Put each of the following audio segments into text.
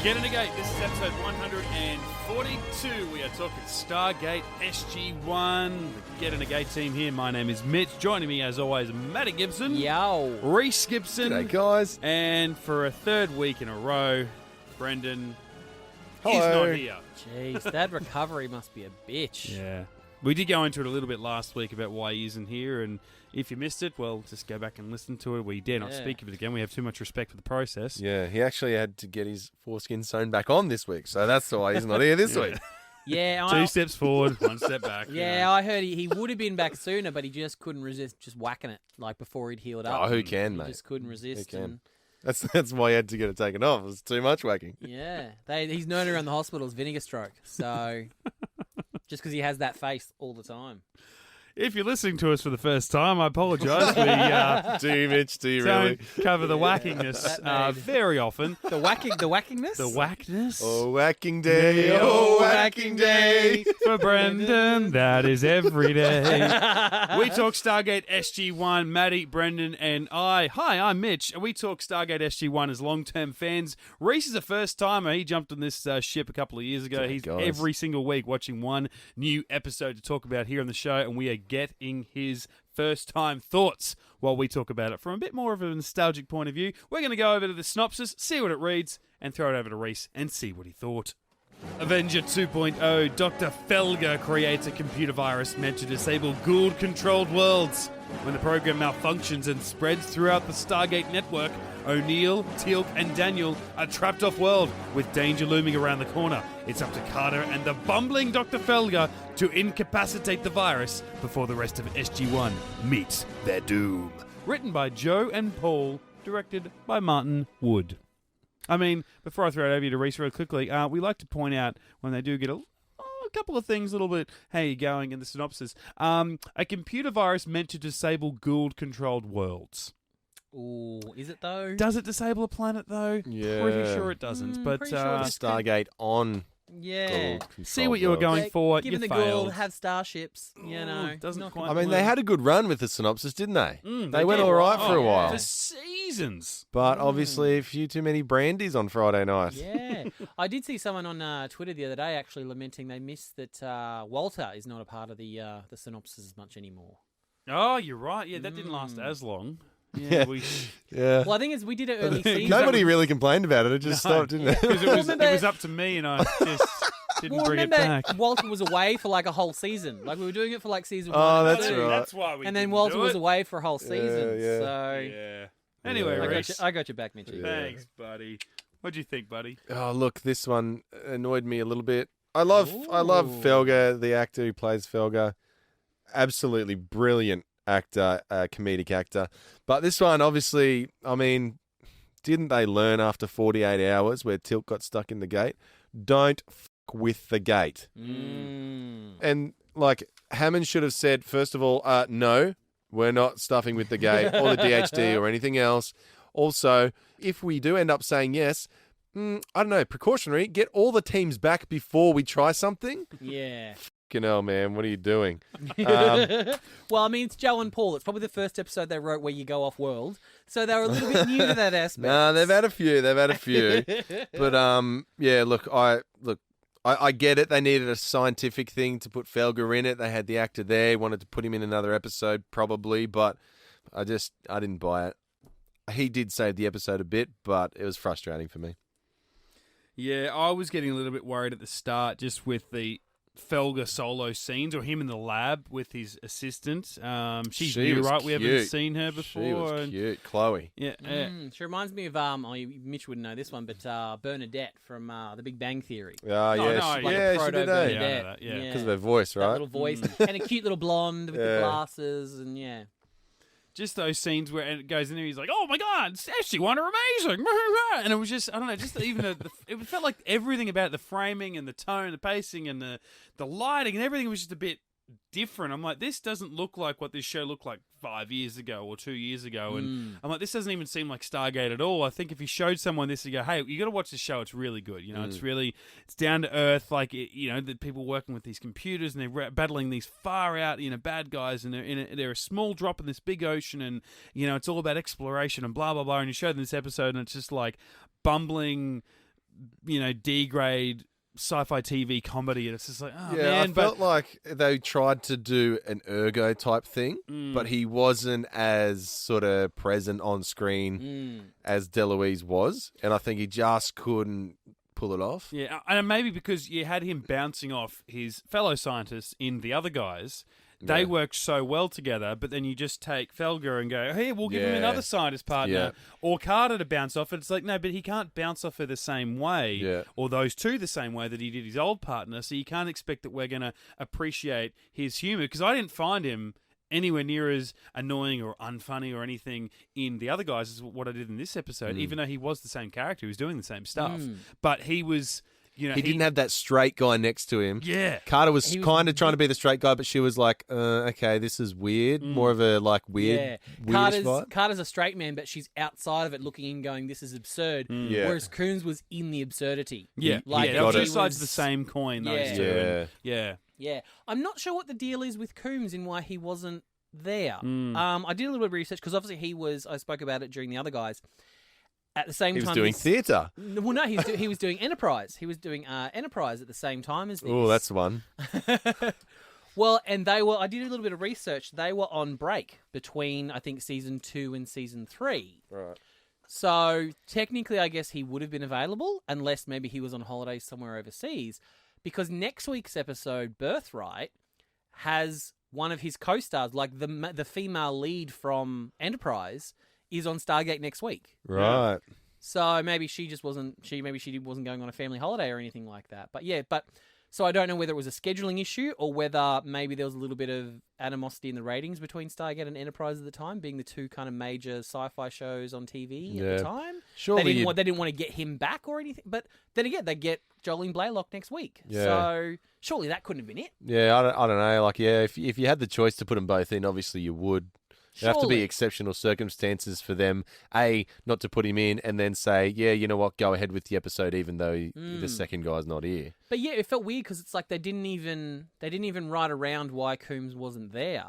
Get Into Geek. This is episode 142. We are talking Stargate SG-1. The Get Into Geek team here. My name is Mitch. Joining me, as always, Matty Gibson. Yo. Rhys Gibson. G'day, guys. And for a third week in a row, Brendan is Hello. not here. Jeez, that recovery must be a bitch. Yeah. We did go into it a little bit last week about why he isn't here, and if you missed it, well, just go back and listen to it. We dare not speak of it again. We have too much respect for the process. Yeah, he actually had to get his foreskin sewn back on this week, so that's why he's not here this week. Yeah, Two steps forward, one step back. Yeah, I heard he would have been back sooner, but he just couldn't resist just whacking it like before he'd healed up. Oh, who can, he mate? just couldn't resist. Who can? And, That's why he had to get it taken off. It was too much whacking. yeah, he's known around the hospital as vinegar stroke. So just because he has that face all the time. If you're listening to us for the first time, I apologise. We Do you, Mitch? Do you don't really? cover the wackingness very often. The wackingness. The whackness. Oh, whacking day. Oh, whacking day. For Brendan, that is every day. We talk Stargate SG-1, Maddie, Brendan, and I. Hi, I'm Mitch, and we talk Stargate SG-1 as long-term fans. Rhys is a first-timer. He jumped on this ship a couple of years ago. He's every single week watching one new episode to talk about here on the show, and we are getting his first-time thoughts while we talk about it from a bit more of a nostalgic point of view. We're going to go over to the synopsis, see what it reads, and throw it over to Rhys and see what he thought. Avenger 2.0, Dr. Felger creates a computer virus meant to disable Goa'uld-controlled worlds. When the program malfunctions and spreads throughout the Stargate network, O'Neill, Teal'c, and Daniel are trapped off-world, with danger looming around the corner. It's up to Carter and the bumbling Dr. Felger to incapacitate the virus before the rest of SG-1 meets their doom. Written by Joe and Paul, directed by Martin Wood. I mean, before I throw it over to Rhys real quickly, we like to point out when they do get a couple of things, a little bit, how you going in the synopsis. A computer virus meant to disable Goa'uld-controlled worlds. Ooh, is it though? Does it disable a planet, though? Yeah. Pretty sure it doesn't. But pretty sure it just Stargate on. Yeah. see what you were going for. Given you the failed. Goa'uld have starships, you know. Doesn't not quite I mean, they had a good run with the synopsis, didn't they? They went did. all right for a while. For seasons. But obviously, a few too many brandies on Friday night. Yeah. I did see someone on Twitter the other day actually lamenting they missed that Walter is not a part of the synopsis as much anymore. Oh, you're right. Yeah, that didn't last as long. Yeah. Yeah. Well, I think we did it early season. Nobody really complained about it. It just stopped, didn't it? Because it Remember- was up to me, and I just didn't bring it remember back. Walter was away for like a whole season. Like we were doing it for like season Oh, one. and that's two. right. That's why we. And then didn't Walter do was it. away for a whole season. yeah. So Yeah. Anyway, Yeah. Rhys. I got you back, Mitchie. Yeah. Thanks, buddy. What'd you think, buddy? Oh, look, this one annoyed me a little bit. I love Felger, the actor who plays Felger. Absolutely brilliant actor, comedic actor. But this one, obviously, I mean, didn't they learn after 48 hours where Teal'c got stuck in the gate? Don't f*** with the gate. And, like, Hammond should have said, first of all, no, we're not stuffing with the gate or the DHD or anything else. Also, if we do end up saying yes, I don't know, precautionary, get all the teams back before we try something. Yeah. Fucking hell, man, what are you doing? Well, I mean, it's Joe and Paul. It's probably the first episode they wrote where you go off world. So they were a little bit new to that aspect. Nah, they've had a few. But, yeah, look, I get it. They needed a scientific thing to put Felger in it. They had the actor there, wanted to put him in another episode, probably, but I didn't buy it. He did save the episode a bit, but it was frustrating for me. Yeah, I was getting a little bit worried at the start just with the Felger solo scenes, or him in the lab with his assistant. She's She new, was right? We haven't cute. seen her before. She was cute, Chloe. Yeah, She reminds me of, Mitch wouldn't know this one, but Bernadette from The Big Bang Theory. Oh, no, yeah, like a she proto did, Yeah, I know Bernadette. that, yeah. because of her voice, That right? little voice. And a cute little blonde with the Yeah. glasses, and yeah. just those scenes where it goes in there, he's like, "Oh my God, SG-1 are amazing!" And it was just, I don't know, just even it felt like everything about it, the framing and the tone, the pacing and the lighting and everything was just a bit different. I'm like, this doesn't look like what this show looked like 5 years ago or 2 years ago. And I'm like, this doesn't even seem like Stargate at all. I think if you showed someone this, you go, hey, you got to watch this show. It's really good. You know, it's down to earth. Like, the people working with these computers and they're battling these far out, bad guys, and they're a small drop in this big ocean, and it's all about exploration and blah blah blah. And you show them this episode, and it's just like bumbling D-grade sci-fi TV comedy, and it's just like, oh Yeah, man. I felt like they tried to do an Ergo type thing, but he wasn't as sort of present on screen as DeLuise was, and I think he just couldn't pull it off. Yeah, and maybe because you had him bouncing off his fellow scientists in The Other Guys. They worked so well together, but then you just take Felger and go, hey, we'll give him another scientist partner or Carter to bounce off. And it's like, no, but he can't bounce off her the same way or those two the same way that he did his old partner. So you can't expect that we're going to appreciate his humour, because I didn't find him anywhere near as annoying or unfunny or anything in The Other Guys as what I did in this episode, even though he was the same character. He was doing the same stuff. But he was... he didn't have that straight guy next to him. Yeah. Carter was kind of trying to be the straight guy, but she was like, okay, this is weird. More of a, like, weirdish vibe. Carter's a straight man, but she's outside of it looking in going, this is absurd. Whereas Coombs was in the absurdity. Yeah. There were two sides of the same coin, those two. Yeah. I'm not sure what the deal is with Coombs and why he wasn't there. I did a little bit of research, because obviously I spoke about it during The Other Guys. At the same time, he was doing theatre. Well, no, he was doing Enterprise. He was doing Enterprise at the same time as this. Oh, that's one. Well, and I did a little bit of research. They were on break between, I think, season 2 and season 3. Right. So technically, I guess he would have been available, unless maybe he was on holiday somewhere overseas, because next week's episode, Birthright, has one of his co-stars, like the female lead from Enterprise, is on Stargate next week. Right. So maybe she just wasn't going on a family holiday or anything like that. But so I don't know whether it was a scheduling issue or whether maybe there was a little bit of animosity in the ratings between Stargate and Enterprise at the time, being the two kind of major sci-fi shows on TV at the time. Surely they didn't want to get him back or anything. But then again, they get Jolene Blaylock next week. Yeah. So surely that couldn't have been it. Yeah, I don't know. Like, if you had the choice to put them both in, obviously you would. There have to be exceptional circumstances for them, not to put him in, and then say, yeah, you know what, go ahead with the episode, even though the second guy's not here. But yeah, it felt weird because it's like they didn't even write around why Coombs wasn't there.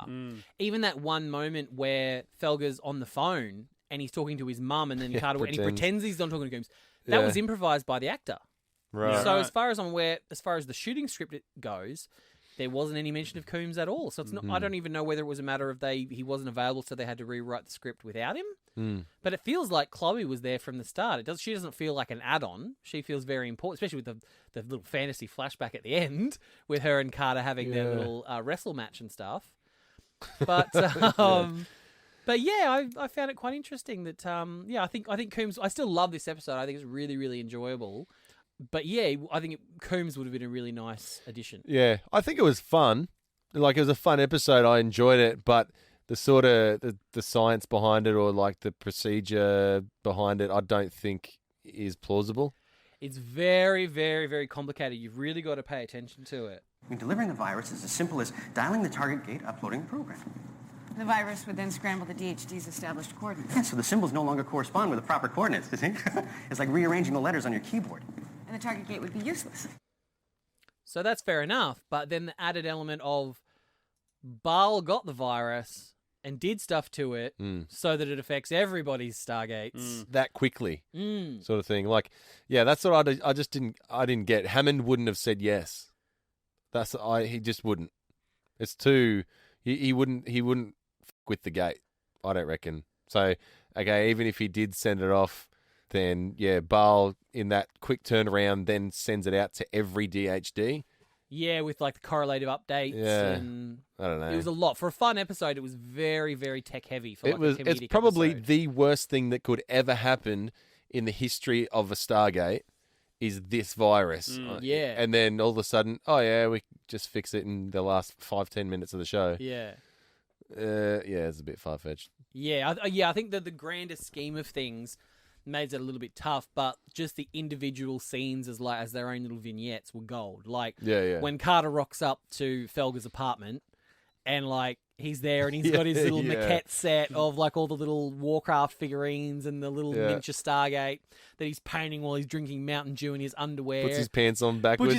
Even that one moment where Felger's on the phone and he's talking to his mum, and then Carter and he pretends he's not talking to Coombs. That was improvised by the actor. Right. So as far as I'm aware, as far as the shooting script goes, there wasn't any mention of Coombs at all. So it's not. I don't even know whether it was a matter of he wasn't available, so they had to rewrite the script without him. But it feels like Chloe was there from the start. She doesn't feel like an add-on. She feels very important, especially with the little fantasy flashback at the end with her and Carter having their little wrestle match and stuff. But but yeah, I found it quite interesting that I think Coombs. I still love this episode. I think it's really, really enjoyable. But yeah, I think Coombs would have been a really nice addition. Yeah, I think it was fun. Like, it was a fun episode. I enjoyed it, but the sort of the science behind it, or like the procedure behind it, I don't think is plausible. It's very, very, very complicated. You've really got to pay attention to it. I mean, delivering the virus is as simple as dialing the target gate, uploading the program. The virus would then scramble the DHD's established coordinates. Yeah, so the symbols no longer correspond with the proper coordinates, you see? It's like rearranging the letters on your keyboard. And the target gate would be useless. So that's fair enough, but then the added element of Baal got the virus and did stuff to it so that it affects everybody's Stargates. That quickly, sort of thing. Like, yeah, that's what I just didn't get. Hammond wouldn't have said yes. He just wouldn't. It's too, he wouldn't with the gate, I don't reckon. So, okay, even if he did send it off, then, yeah, Baal, in that quick turnaround, then sends it out to every DHD. Yeah, with like the correlative updates. Yeah, and I don't know. It was a lot. For a fun episode, it was very, very tech heavy. For like a comedic It's probably episode. the worst thing that could ever happen in the history of a Stargate is this virus. Yeah. And then all of a sudden, oh yeah, we just fix it in the last 5-10 minutes of the show. Yeah. Yeah, it's a bit far-fetched. Yeah, I think that the grander scheme of things made it a little bit tough, but just the individual scenes as their own little vignettes were gold. Like, when Carter rocks up to Felger's apartment and like he's there and he's got his little maquette set of like all the little Warcraft figurines and the little miniature Stargate that he's painting while he's drinking Mountain Dew in his underwear. Puts his pants on backwards.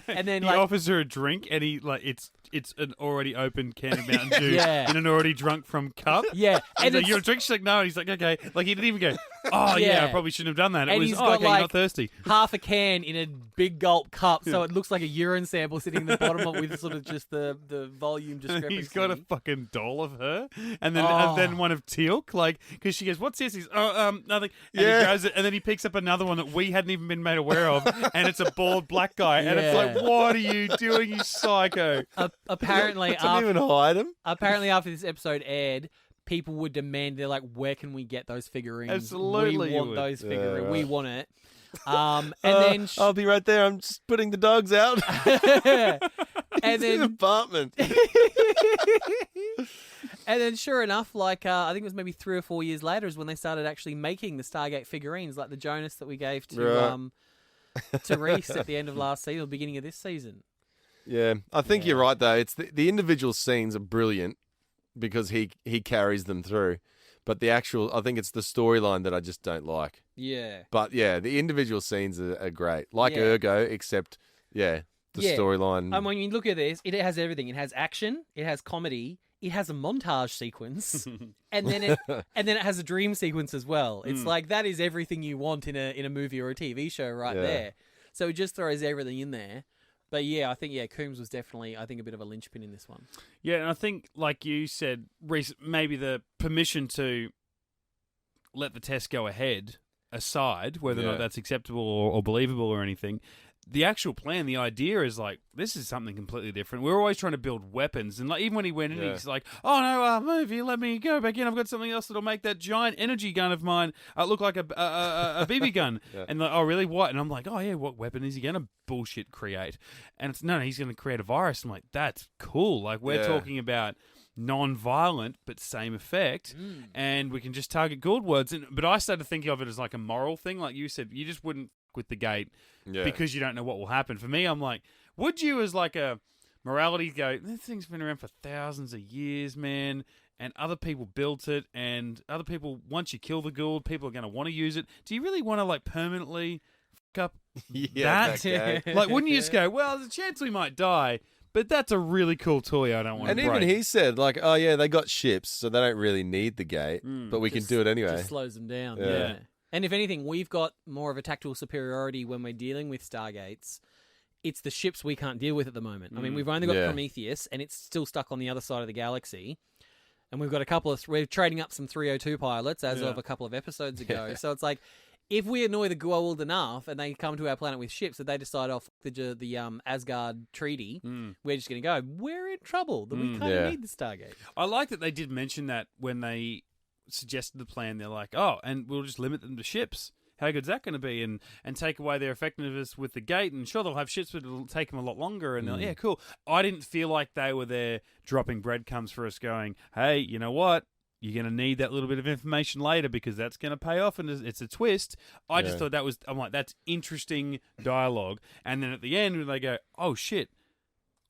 And then he offers her a drink, and he like it's an already opened can of Mountain Dew in an already drunk from cup. Yeah, And like, you're a drink. She's like, no. And he's like, okay. Like, he didn't even go, Oh, yeah, I Yeah. probably shouldn't have done that. It And was, he's oh, got, okay, you're like, not thirsty. half a can in a big gulp cup, so it looks like a urine sample sitting in the bottom of with sort of just the volume discrepancy. He's got a fucking doll of her, and then Oh. one of Teal'c, like, because she goes, "What's this?" He's, nothing. And Yeah. he goes, and then he picks up another one that we hadn't even been made aware of, and it's a bald black guy, and it's Yeah. like, "What are you doing, you psycho?" Apparently, Didn't even hide him. apparently after this episode aired, people would demand, they're like, where can we get those figurines? Absolutely We you want would. those figurines. Yeah, right. We want it. And then I'll be right there. I'm just putting the dogs out. and In the then apartment. and then sure enough, like I think it was maybe 3 or 4 years later is when they started actually making the Stargate figurines, like the Jonas that we gave to Right. to Rhys at the end of last season, or beginning of this season. Yeah, I think you're right though. It's the individual scenes are brilliant because he carries them through, but the actual, I think it's the storyline that I just don't like. Yeah. But yeah, the individual scenes are great, like Yeah. Ergo, except the Yeah. storyline. And when you look at this, it has everything. It has action, it has comedy, it has a montage sequence, and then it has a dream sequence as well. It's like that is everything you want in a movie or a TV show right Yeah. there. So it just throws everything in there. But yeah, I think Coombs was definitely a bit of a linchpin in this one. Yeah, and I think, like you said, Rhys, maybe the permission to let the test go ahead aside, whether or Yeah. not that's acceptable or believable or anything, the actual plan, the idea is like, this is something completely different. We're always trying to build weapons. And like even when he went in, Yeah. he's like, oh no, movie, let me go back in. I've got something else that'll make that giant energy gun of mine look like a BB gun. Yeah. And like, oh, really? What? And I'm like, oh yeah, what weapon is he going to bullshit create? And it's, no, he's going to create a virus. I'm like, that's cool. Like we're Yeah. talking about non-violent but same effect, and we can just target Gould words. But I started thinking of it as like a moral thing, like you said. You just wouldn't fuck with the gate Yeah. because you don't know what will happen. For me, I'm like, would you, as like a morality, go, this thing's been around for thousands of years, man, and other people built it, and other people, once you kill the Gould, people are going to want to use it. Do you really want to like permanently fuck up Yeah, that? okay. Like, wouldn't you just go, well, there's a chance we might die, but that's a really cool toy I don't want And to even break. he said, like, oh yeah, they got ships, so they don't really need the gate, but we can Just- do it anyway. Just slows them down. Yeah. Yeah. And if anything, we've got more of a tactical superiority when we're dealing with Stargates. It's the ships we can't deal with at the moment. I mean, we've only got Yeah. Prometheus, and it's still stuck on the other side of the galaxy. And we've got a couple of... We're trading up some 302 pilots as of a couple of episodes ago. So it's like, if we annoy the Goa'uld enough and they come to our planet with ships that they decide, oh, fuck the Asgard treaty, we're just going to go, we're in trouble. That we kind Yeah. of need the Stargate. I like that they did mention that when they suggested the plan. They're like, oh, and we'll just limit them to ships. How good's that going to be? And take away their effectiveness with the gate. And sure, they'll have ships, but it'll take them a lot longer. And they're like, yeah, cool. I didn't feel like they were there dropping breadcrumbs for us going, hey, you know what? You're going to need that little bit of information later because that's going to pay off and it's a twist. I just thought that was, I'm like, that's interesting dialogue. And then at the end, when they go, oh, shit,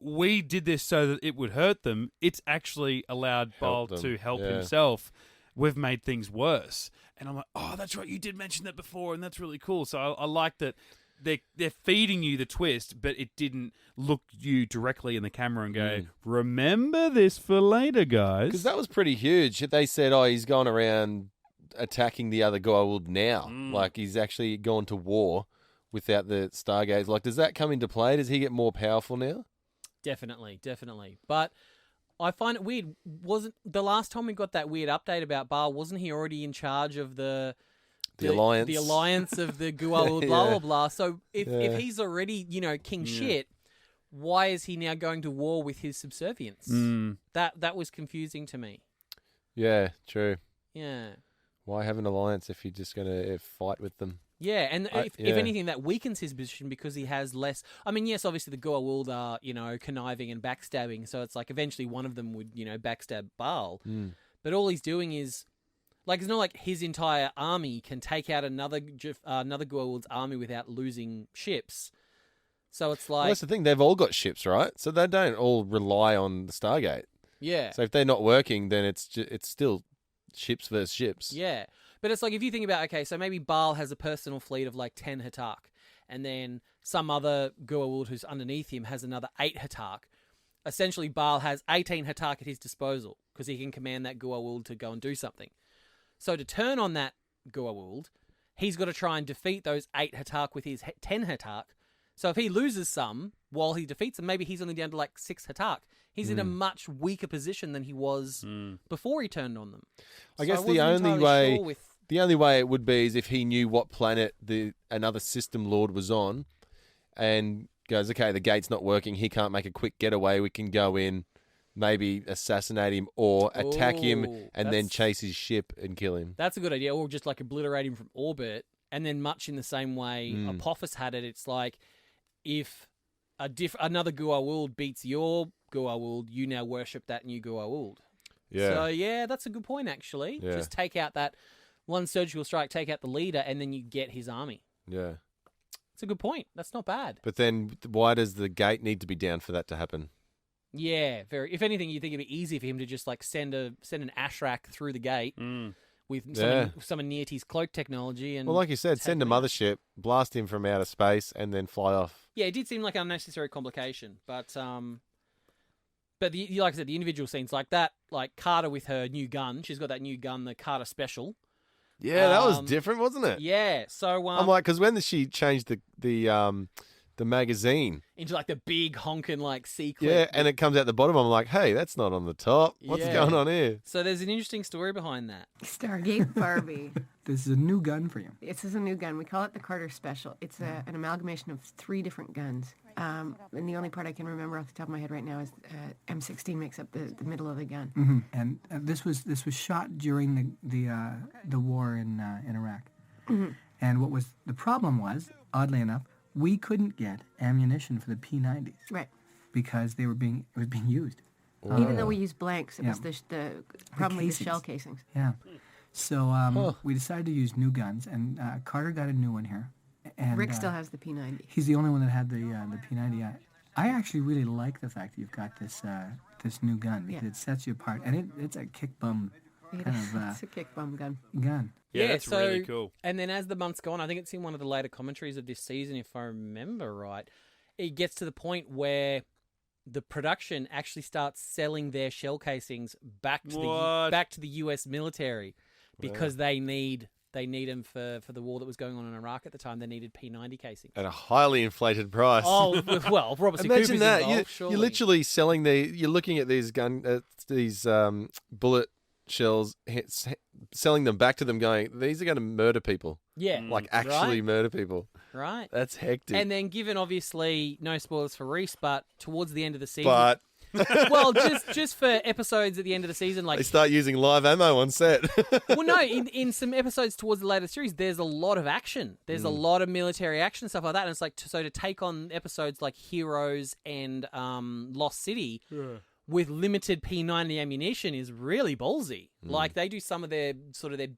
we did this so that it would hurt them. It's actually allowed Baal them. to help Yeah. himself. We've made things worse. And I'm like, oh, that's right. You did mention that before, and that's really cool. So I like that they're feeding you the twist, but it didn't look you directly in the camera and go, remember this for later, guys. Because that was pretty huge. They said, oh, he's gone around attacking the other Goa'uld now. Like, he's actually gone to war without the Stargates. Like, does that come into play? Does he get more powerful now? Definitely. But I find it weird. Wasn't the last time we got that weird update about Baal? Wasn't he already in charge of the alliance? The alliance of the Goa'uld, blah Yeah. blah blah. So if he's already king shit, why is he now going to war with his subservients? That was confusing to me. Yeah, true. Yeah. Why have an alliance if you're just going to fight with them? Yeah, and if yeah. anything, that weakens his position because he has less... I mean, yes, obviously the Goa'uld are, conniving and backstabbing, so it's like eventually one of them would, backstab Baal. But all he's doing is... Like, it's not like his entire army can take out another Goa'uld's army without losing ships. So it's Well, like... that's the thing. They've all got ships, right? So they don't all rely on the Stargate. yeah. So if they're not working, then it's still ships versus ships. Yeah. But it's like if you think about, okay, so maybe Baal has a personal fleet of like 10 Hatak, and then some other Goa'uld who's underneath him has another 8 Hatak. Essentially, Baal has 18 Hatak at his disposal because he can command that Goa'uld to go and do something. So to turn on that Goa'uld, he's got to try and defeat those 8 Hatak with his 10 Hatak. So if he loses some while he defeats them, maybe he's only down to like 6 Hatak. He's in a much weaker position than he was before he turned on them. I guess the only way it would be is if he knew what planet another system lord was on, and goes, okay, the gate's not working. He can't make a quick getaway. We can go in, maybe assassinate him or attack him, and then chase his ship and kill him. That's a good idea. Or just like obliterate him from orbit. And then much in the same way Apophis had it, it's like if another Goa'uld beats your Goa'uld, you now worship that new Goa'uld. Yeah. So, yeah, that's a good point, actually. Yeah. Just take out that one surgical strike, take out the leader, and then you get his army. Yeah. It's a good point. That's not bad. But then why does the gate need to be down for that to happen? Yeah, very. If anything, you think it'd be easy for him to just like send an Ashrak through the gate with some of Neoti's cloak technology. And well, like you said, send a mothership, blast him from outer space, and then fly off. Yeah, it did seem like an unnecessary complication, but like I said, the individual scenes like that, like Carter with her new gun. She's got that new gun, the Carter Special. Yeah, that was different, wasn't it? Yeah. So I'm like, because when she changed the magazine into like the big honking like C-clip. Yeah, and it comes out the bottom. I'm like, hey, that's not on the top. What's going on here? So there's an interesting story behind that. Stargate Barbie. This is a new gun for you. This is a new gun. We call it the Carter Special. It's an amalgamation of 3 different guns. And the only part I can remember off the top of my head right now is M16 makes up the middle of the gun. Mm-hmm. And this was shot during the war in Iraq. Mm-hmm. And what was the problem was, oddly enough, we couldn't get ammunition for the P90s. Right. Because it was being used. Even though we used blanks, it was the problem with the shell casings. Yeah. So we decided to use new guns, and Carter got a new one here. And Rick still has the P90. He's the only one that had the P90. I actually really like the fact that you've got this new gun, because it sets you apart, and it's a kick bum kind of it's a kick bum gun. Yeah, that's really cool. And then as the months go on, I think it's in one of the later commentaries of this season, if I remember right, it gets to the point where the production actually starts selling their shell casings back to the US military because they need them for the war that was going on in Iraq at the time. They needed P90 casings at a highly inflated price. Oh well, Robert Imagine that involved, you're literally selling you're looking at these bullet shells, selling them back to them, going, these are going to murder people. Yeah, like actually murder people. Right, that's hectic. And then, given obviously no spoilers for Rhys, but towards the end of the season, well, just for episodes at the end of the season, like they start using live ammo on set. Well, no, in some episodes towards the later series, there's a lot of action. There's a lot of military action, stuff like that. And it's like, so to take on episodes like Heroes and Lost City with limited P90 ammunition is really ballsy. Like, they do some of their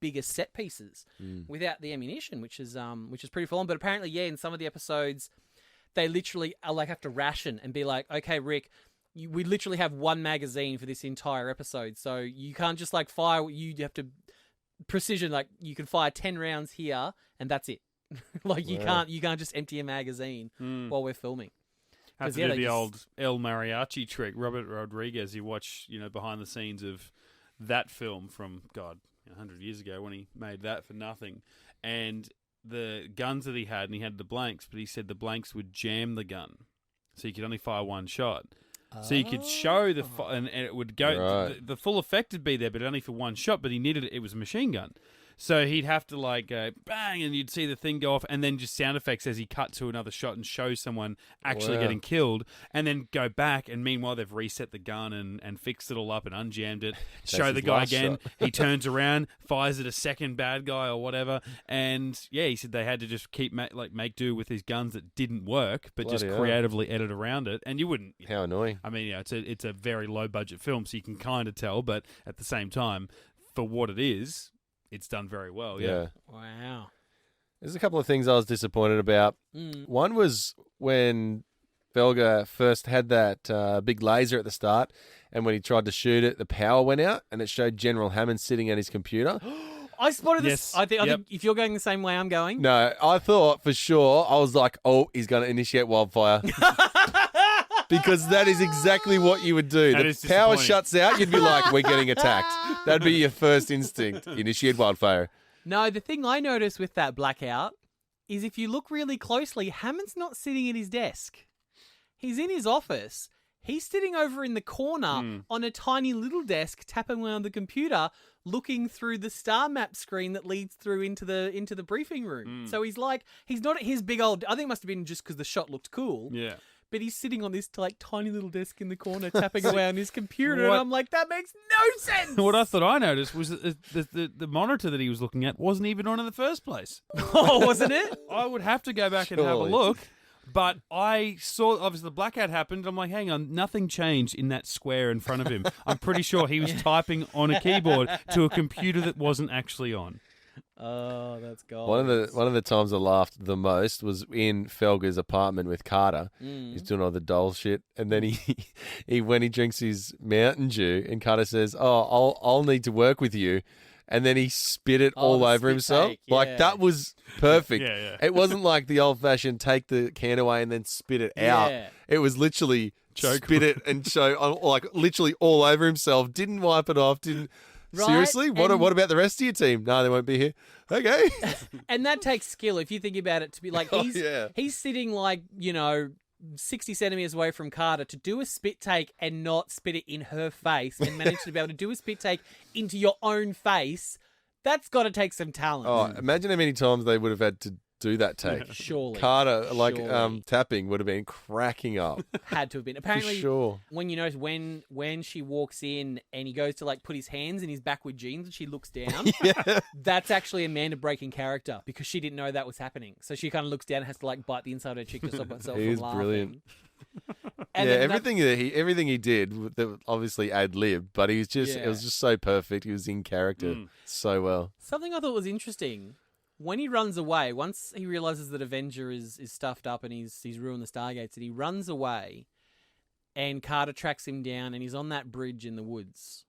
biggest set pieces without the ammunition, which is pretty full on. But apparently, in some of the episodes, they literally have to ration and be like, okay, Rick, we literally have 1 magazine for this entire episode, so you can't just fire. You have to precision. Like, you can fire 10 rounds here, and that's it. You can't just empty a magazine while we're filming. Have to do the old El Mariachi trick. Robert Rodriguez, you watch, behind the scenes of that film from 100 years ago when he made that for nothing, and the guns that he had, and he had the blanks, but he said the blanks would jam the gun, so you could only fire 1 shot. So you could show and it would go. The full effect would be there, but only for 1 shot. But he needed it was a machine gun, so he'd have to go bang, and you'd see the thing go off, and then just sound effects as he cut to another shot and show someone actually getting killed, and then go back. And meanwhile, they've reset the gun and fixed it all up and unjammed it. Show the guy again. He turns around, fires at a second bad guy or whatever, and he said they had to just keep make do with these guns that didn't work, but just creatively edit around it. And you wouldn't. How annoying! I mean, it's a very low budget film, so you can kind of tell, but at the same time, for what it is, it's done very well. Yeah. Wow. There's a couple of things I was disappointed about. One was when Felger first had that big laser at the start, and when he tried to shoot it, the power went out, and it showed General Hammond sitting at his computer. I spotted this. I think if you're going the same way I'm going. No, I thought for sure, I was like, he's going to initiate wildfire. Because that is exactly what you would do. The power shuts out, you'd be like, we're getting attacked. That'd be your first instinct. Initiate wildfire. No, the thing I noticed with that blackout is if you look really closely, Hammond's not sitting at his desk. He's in his office. He's sitting over in the corner on a tiny little desk, tapping away on the computer, looking through the star map screen that leads through into the briefing room. So he's not at his big old. I think it must have been just because the shot looked cool. Yeah. But he's sitting on this like tiny little desk in the corner, tapping away on his computer, and I'm like, that makes no sense. What I thought I noticed was that the monitor that he was looking at wasn't even on in the first place. Oh, wasn't it? I would have to go back and have a Surely. look. But I saw, obviously, the blackout happened. I'm like, hang on, nothing changed in that square in front of him. I'm pretty sure he was typing on a keyboard to a computer that wasn't actually on. Oh, that's gold. One of the times I laughed the most was in Felger's apartment with Carter. He's doing all the doll shit, and then he when he drinks his Mountain Dew, and Carter says, "Oh, I'll need to work with you," and then he spit it all the over spit himself. take, Like yeah. that was perfect. Yeah. It wasn't like the old fashioned take the can away and then spit it out. Yeah. It was literally Choke. spit it and show like literally all over himself. Didn't wipe it off. Didn't. Right? Seriously? What And- about the rest of your team? No, they won't be here. Okay. And that takes skill if you think about it to be like yeah. he's sitting like, 60 centimeters away from Carter to do a spit take and not spit it in her face and manage to be able to do a spit take into your own face. That's got to take some talent. Oh, imagine how many times they would have had to do that take. Surely. Carter, Surely. tapping would have been cracking up. Had to have been. For Apparently, sure. when you notice when she walks in and he goes to like put his hands in his backward jeans and she looks down, that's actually Amanda breaking character because she didn't know that was happening. So she kind of looks down and has to like bite the inside of her cheek to stop herself He from is laughing. brilliant. And Yeah, then everything he did, that obviously ad lib, but he was just it was just so perfect. He was in character so well. Something I thought was interesting. When he runs away, once he realizes that Avenger is stuffed up and he's ruined the Stargates, that he runs away and Carter tracks him down and he's on that bridge in the woods.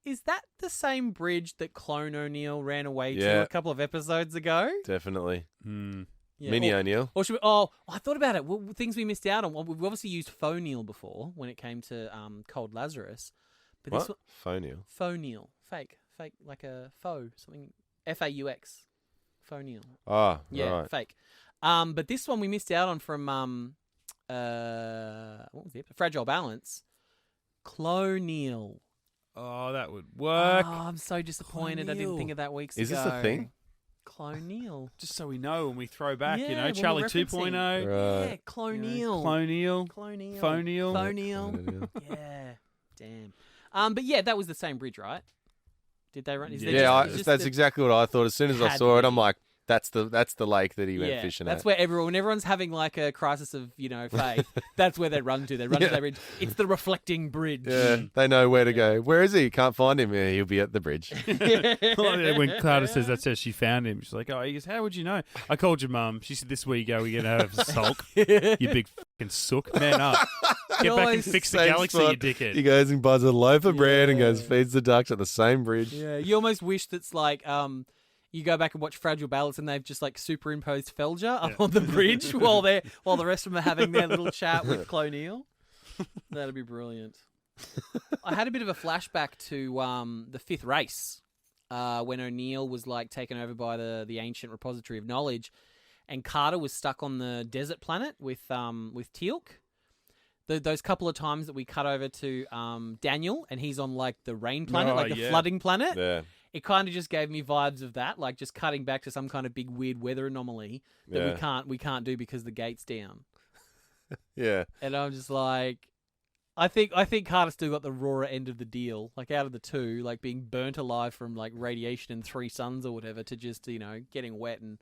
Is that the same bridge that Clone O'Neill ran away to Yeah. a couple of episodes ago? Definitely. Yeah, Mini or- O'Neill. Or should we, I thought about it. Things we missed out on. Well, we've obviously used Faux-Neil before when it came to Cold Lazarus. But What? this one, Phonial. Faux-Neil. Fake, like a faux, something, F-A-U-X. Faux-Neil. Ah, Yeah, right. fake. But this one we missed out on from what was it? Fragile Balance. Clone-Neil. Oh, that would work. Oh, I'm so disappointed. I didn't Clone-Neil. think of that weeks Is ago. this a thing? Clone-Neil. Just so we know when we throw back, Yeah, when we're Charlie referencing. 2.0, Right. Yeah, Clone-Neil. Clone-Neil, Clone-Neil. Faux-Neil. Faux-Neil. Yeah. Damn. But yeah, that was the same bridge, right? Did they run? Is there Yeah, just- just that's the- exactly what I thought. As soon as I Had saw to it, I'm be. like, that's the lake that he went fishing that's at. where when everyone's having like a crisis of faith, that's where they run to. They run to that bridge. It's the reflecting bridge. Yeah, they know where to go. Where is he? Can't find him. Yeah, he'll be at the bridge. When Carter says that's how she found him, she's like, "Oh, he goes, how would you know? I called your mum. She said, this is where you go. We're going to have a sulk. You big fucking sook. Man up. Get back and always fix the Same galaxy, spot. you dickhead." He goes and buys a loaf of bread and goes Yeah. feeds the ducks at the same bridge. Yeah, you almost wish that's like you go back and watch Fragile Balance and they've just like superimposed Felger up on the bridge while the rest of them are having their little chat with Clone-Neil. That'd be brilliant. I had a bit of a flashback to the fifth race when O'Neill was like taken over by the ancient repository of knowledge, and Carter was stuck on the desert planet with Teal'c. Those couple of times that we cut over to Daniel and he's on like the rain planet, like the flooding planet. Yeah. It kind of just gave me vibes of that, like just cutting back to some kind of big weird weather anomaly that we can't do because the gate's down. Yeah. And I'm just like, I think Carter's still got the rawer end of the deal, like out of the two, like being burnt alive from like radiation and 3 suns or whatever to just getting wet and.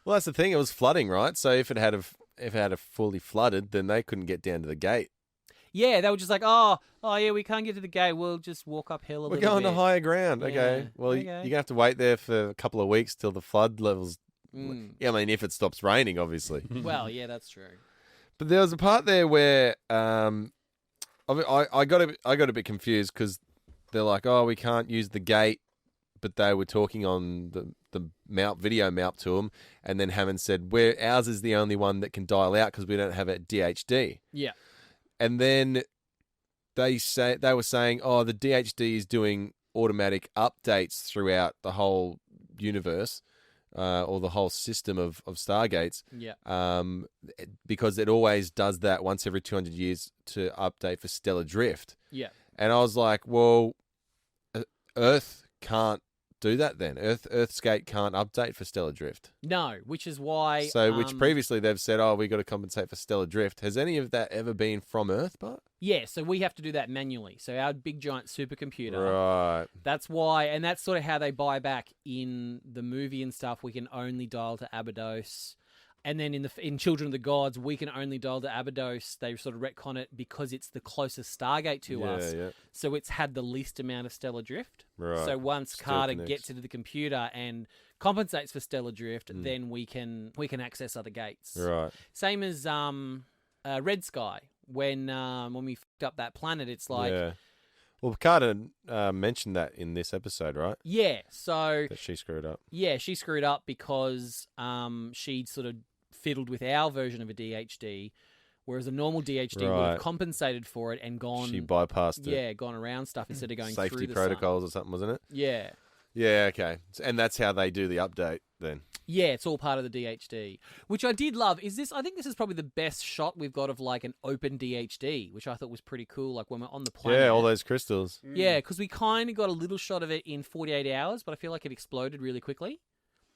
Well, that's the thing. It was flooding, right? So if it had fully flooded, then they couldn't get down to the gate. Yeah, they were just like, oh yeah, we can't get to the gate. We'll just walk uphill a We're little going bit. to higher ground. Okay. Yeah, Well, okay. you're gonna have to wait there for a couple of weeks till the flood levels. Yeah, I mean, if it stops raining, obviously. Well, yeah, that's true. But there was a part there where I got a bit confused because they're like, oh, we can't use the gate, but they were talking on the video mount to them, and then Hammond said, ours is the only one that can dial out because we don't have a DHD. Yeah. And then they were saying, oh, the DHD is doing automatic updates throughout the whole universe or the whole system of Stargates. Yeah. Because it always does that once every 200 years to update for stellar drift. Yeah. And I was like, well, Earth can't do that then. Earth's gate can't update for stellar drift. No, which is why. So, which previously they've said, oh, we got to compensate for stellar drift. Has any of that ever been from Earth, Bart? Yeah, so we have to do that manually. So our big giant supercomputer. Right. That's why, and that's sort of how they buy back in the movie and stuff. We can only dial to Abydos. And then in Children of the Gods, we can only dial to Abydos. They sort of retcon it because it's the closest Stargate to us. Yeah. So it's had the least amount of stellar drift. Right. So once Still Carter connects. gets into the computer and compensates for stellar drift, then we can access other gates. Right. Same as Red Sky. When we fucked up that planet, it's like... Yeah. Well, Carter mentioned that in this episode, right? Yeah, so... That she screwed up. Yeah, she screwed up because she sort of fiddled with our version of a DHD, whereas a normal DHD would have compensated for it and gone... She bypassed it. Yeah, gone around stuff instead of going through Safety the protocols or something, wasn't it? Yeah. Yeah, okay. And that's how they do the update then. Yeah, it's all part of the DHD, which I did love. I think this is probably the best shot we've got of like an open DHD, which I thought was pretty cool. Like when we're on the planet. Yeah, all those crystals. Yeah, because we kind of got a little shot of it in 48 hours, but I feel like it exploded really quickly.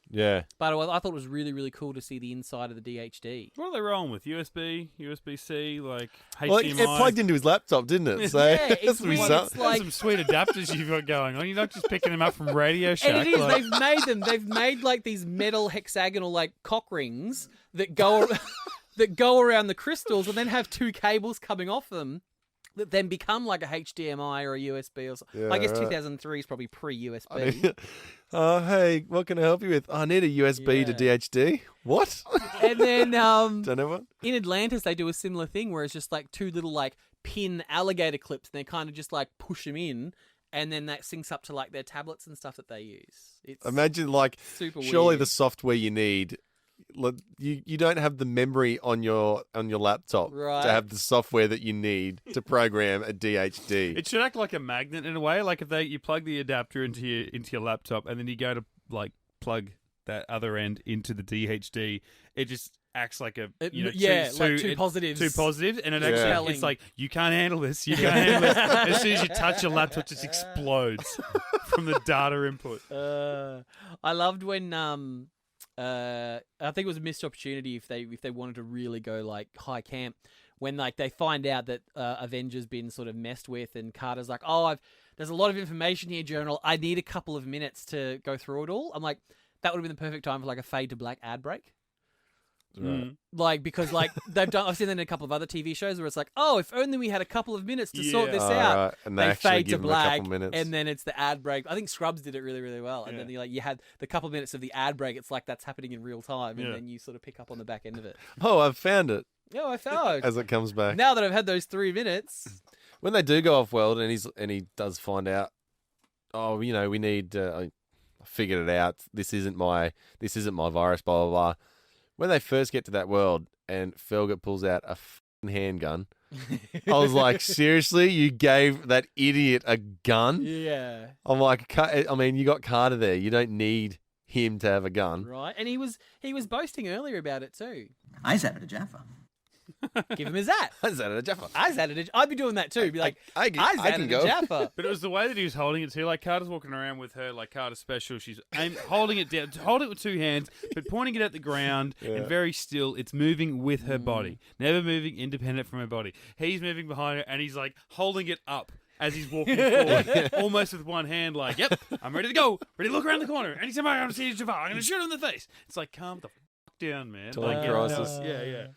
Yeah. But I thought it was really, really cool to see the inside of the DHD. What are they rolling with? USB, USB-C, like HDMI? Well, it plugged into his laptop, didn't it? So Yeah, that's it's what we weird. saw. It's like- Some sweet adapters you've got going on. You're not just picking them up from Radio Shack. And it is. like- They've made them. They've made like these metal hexagonal like cock rings that go that go around the crystals, and then have two cables coming off them that then become like a HDMI or a USB or something. Yeah, I guess right. 2003 is probably pre-USB. Hey, what can I help you with? I need a USB to DHD. What? And then Don't know what? in Atlantis they do a similar thing where it's just like two little like pin alligator clips, and they kind of just like push them in. And then that syncs up to like their tablets and stuff that they use. It's Imagine like super surely weird. the software you need. You don't have the memory on your laptop Right. to have the software that you need to program a DHD. It should act like a magnet in a way. Like if you plug the adapter into your laptop and then you go to like plug that other end into the DHD, it just acts like a two positives. two positives, and it Yeah. actually Telling. it's like you can't handle this. You can't handle this. As soon as you touch your laptop, it just explodes from the data input. I loved when I think it was a missed opportunity if they wanted to really go like high camp when like they find out that Avenger's been sort of messed with, and Carter's like, there's a lot of information here, Journal. I need a couple of minutes to go through it all. I'm like, that would have been the perfect time for like a fade to black ad break. Right. Like, because like I've seen that in a couple of other TV shows where it's like, if only we had a couple of minutes to sort this Oh, out. right. And they actually fade to give them a black, couple minutes. and then it's the ad break. I think Scrubs did it really, really well. And then you had the couple of minutes of the ad break. It's like that's happening in real time, and then you sort of pick up on the back end of it. Oh, I've found it Yeah, I found. as it comes back. Now that I've had those 3 minutes, When they do go off world and he does find out, we need. I figured it out. This isn't my virus. Blah blah blah. When they first get to that world and Felger pulls out a f***ing handgun, I was like, seriously, you gave that idiot a gun? yeah, I'm like, I mean, you got Carter there. You don't need him to have a gun. right. And he was boasting earlier about it too. I said it to Jaffa. Give him his that. Is that a Jaffa? I'd be doing that too. Be like, I can go. Jaffa. But it was the way that he was holding it too. Like Carter's walking around with her, like Carter's special. She's holding it down, holding it with two hands, but pointing it at the ground and very still. It's moving with her body, never moving independent from her body. He's moving behind her, and he's like holding it up as he's walking forward, almost with one hand. Like, yep, I'm ready to go, ready to look around the corner. Anytime I see Jafar, I'm going to shoot him in the face. It's like, calm the down, man. Time Like, crisis. Yeah.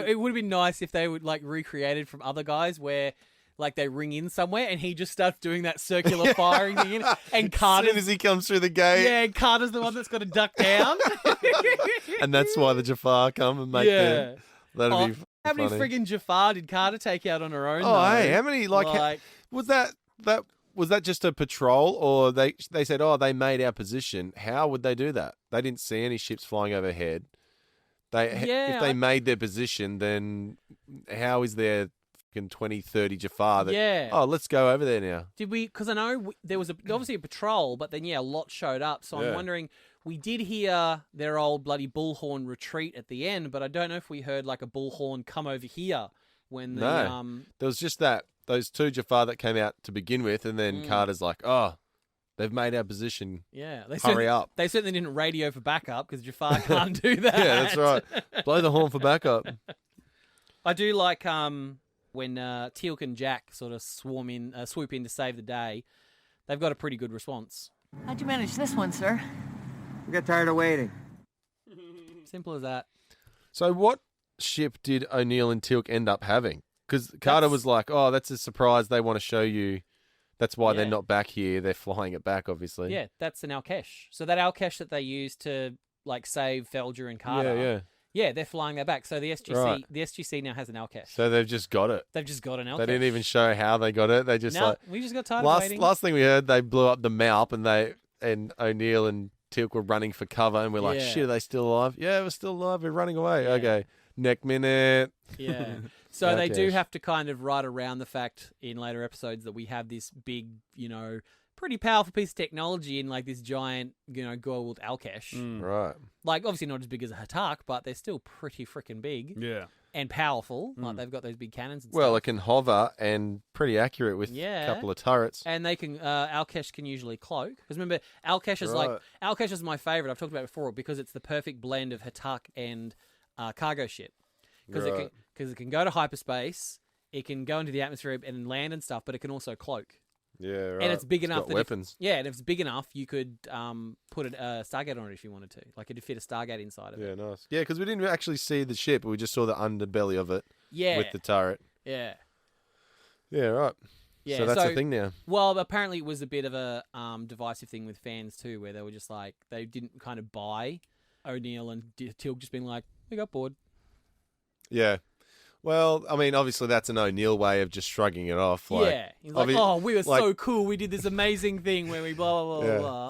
It would have been nice if they would like recreated from other guys where like they ring in somewhere and he just starts doing that circular firing thing in, and As soon Carter's as he comes through the gate, and Carter's the one that's got to duck down. and that's why the Jafar come and make them. That'd Oh, be how many funny. friggin' Jafar did Carter take out on her own? Oh, though? hey, how many was that just a patrol, or they said, they made our position? How would they do that? They didn't see any ships flying overhead. If they made their position, then how is there fucking 20, 30 Jafar. That, Yeah. Oh, let's go over there now. Did we? Because I know there was obviously a patrol, but then a lot showed up. So Yeah. I'm wondering. We did hear their old bloody bullhorn retreat at the end, but I don't know if we heard like a bullhorn come over here when the No. There was just those 2 Jafar that came out to begin with, and then Carter's like, oh, they've made our position. Yeah, Hurry up. They certainly didn't radio for backup because Jafar can't do that. Yeah, that's right. Blow the horn for backup. I do like when Teal'c and Jack sort of swoop in to save the day. They've got a pretty good response. How'd you manage this one, sir? We got tired of waiting. Simple as that. So what ship did O'Neill and Teal'c end up having? Because Carter was like, oh, that's a surprise. They want to show you. That's why they're not back here. They're flying it back, obviously. Yeah, that's an Alkesh. So that Alkesh that they used to like save Felger and Carter. Yeah, they're flying that back. So the SGC now has an Alkesh. So they've just got it. They've just got an Alkesh. They didn't even show how they got it. They just we just got tired of waiting. Last thing we heard, they blew up the Malp, and O'Neill and Teal'c were running for cover, and we're like, shit, are they still alive? Yeah, we're still alive. We're running away. Yeah. Okay, neck minute. Yeah. So they do Alkesh. have to kind of ride around the fact in later episodes that we have this big, pretty powerful piece of technology in like this giant, gold Alkesh. Right. Like obviously not as big as a Hatak, but they're still pretty freaking big. Yeah. And powerful. Like they've got those big cannons and Well, stuff. it can hover and pretty accurate with a couple of turrets. And they can Alkesh can usually cloak. Because remember, Alkesh is Alkesh is my favorite. I've talked about it before because it's the perfect blend of Hatak and cargo ship. Because it can go to hyperspace, it can go into the atmosphere and land and stuff, but it can also cloak. Yeah, right. And it's big enough got that weapons. and if it's big enough, you could put a Stargate on it if you wanted to. Like it'd fit a Stargate inside of it. Yeah, nice. Yeah, because we didn't actually see the ship; we just saw the underbelly of it. Yeah. With the turret. Yeah. Yeah, right. Yeah. So that's the thing now. Well, apparently it was a bit of a divisive thing with fans too, where they were just like they didn't kind of buy O'Neill and Teal'c just being like, we got bored. Yeah. Well, I mean, obviously that's an O'Neill way of just shrugging it off. Like, yeah, he's like, oh, we were so cool. We did this amazing thing where we blah, blah, blah, blah.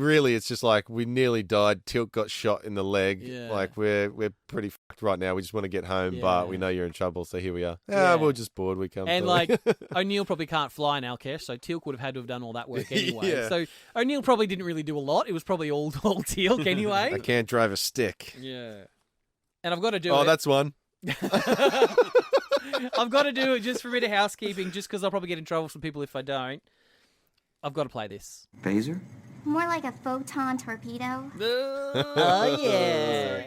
Really, it's just like, we nearly died. Teal'c got shot in the leg. Yeah. Like, we're pretty fucked right now. We just want to get home, but we know you're in trouble, so here we are. Yeah. We're just bored. We come. And, like, O'Neill probably can't fly an Alkesh, so Teal'c would have had to have done all that work anyway. Yeah. So O'Neill probably didn't really do a lot. It was probably all Teal'c anyway. I can't drive a stick. Yeah. And I've got to do it. Oh, that's one. I've got to do it just for a bit of housekeeping, just because I'll probably get in trouble from people if I don't. I've got to play this. Phaser? More like a photon torpedo. Oh, yeah.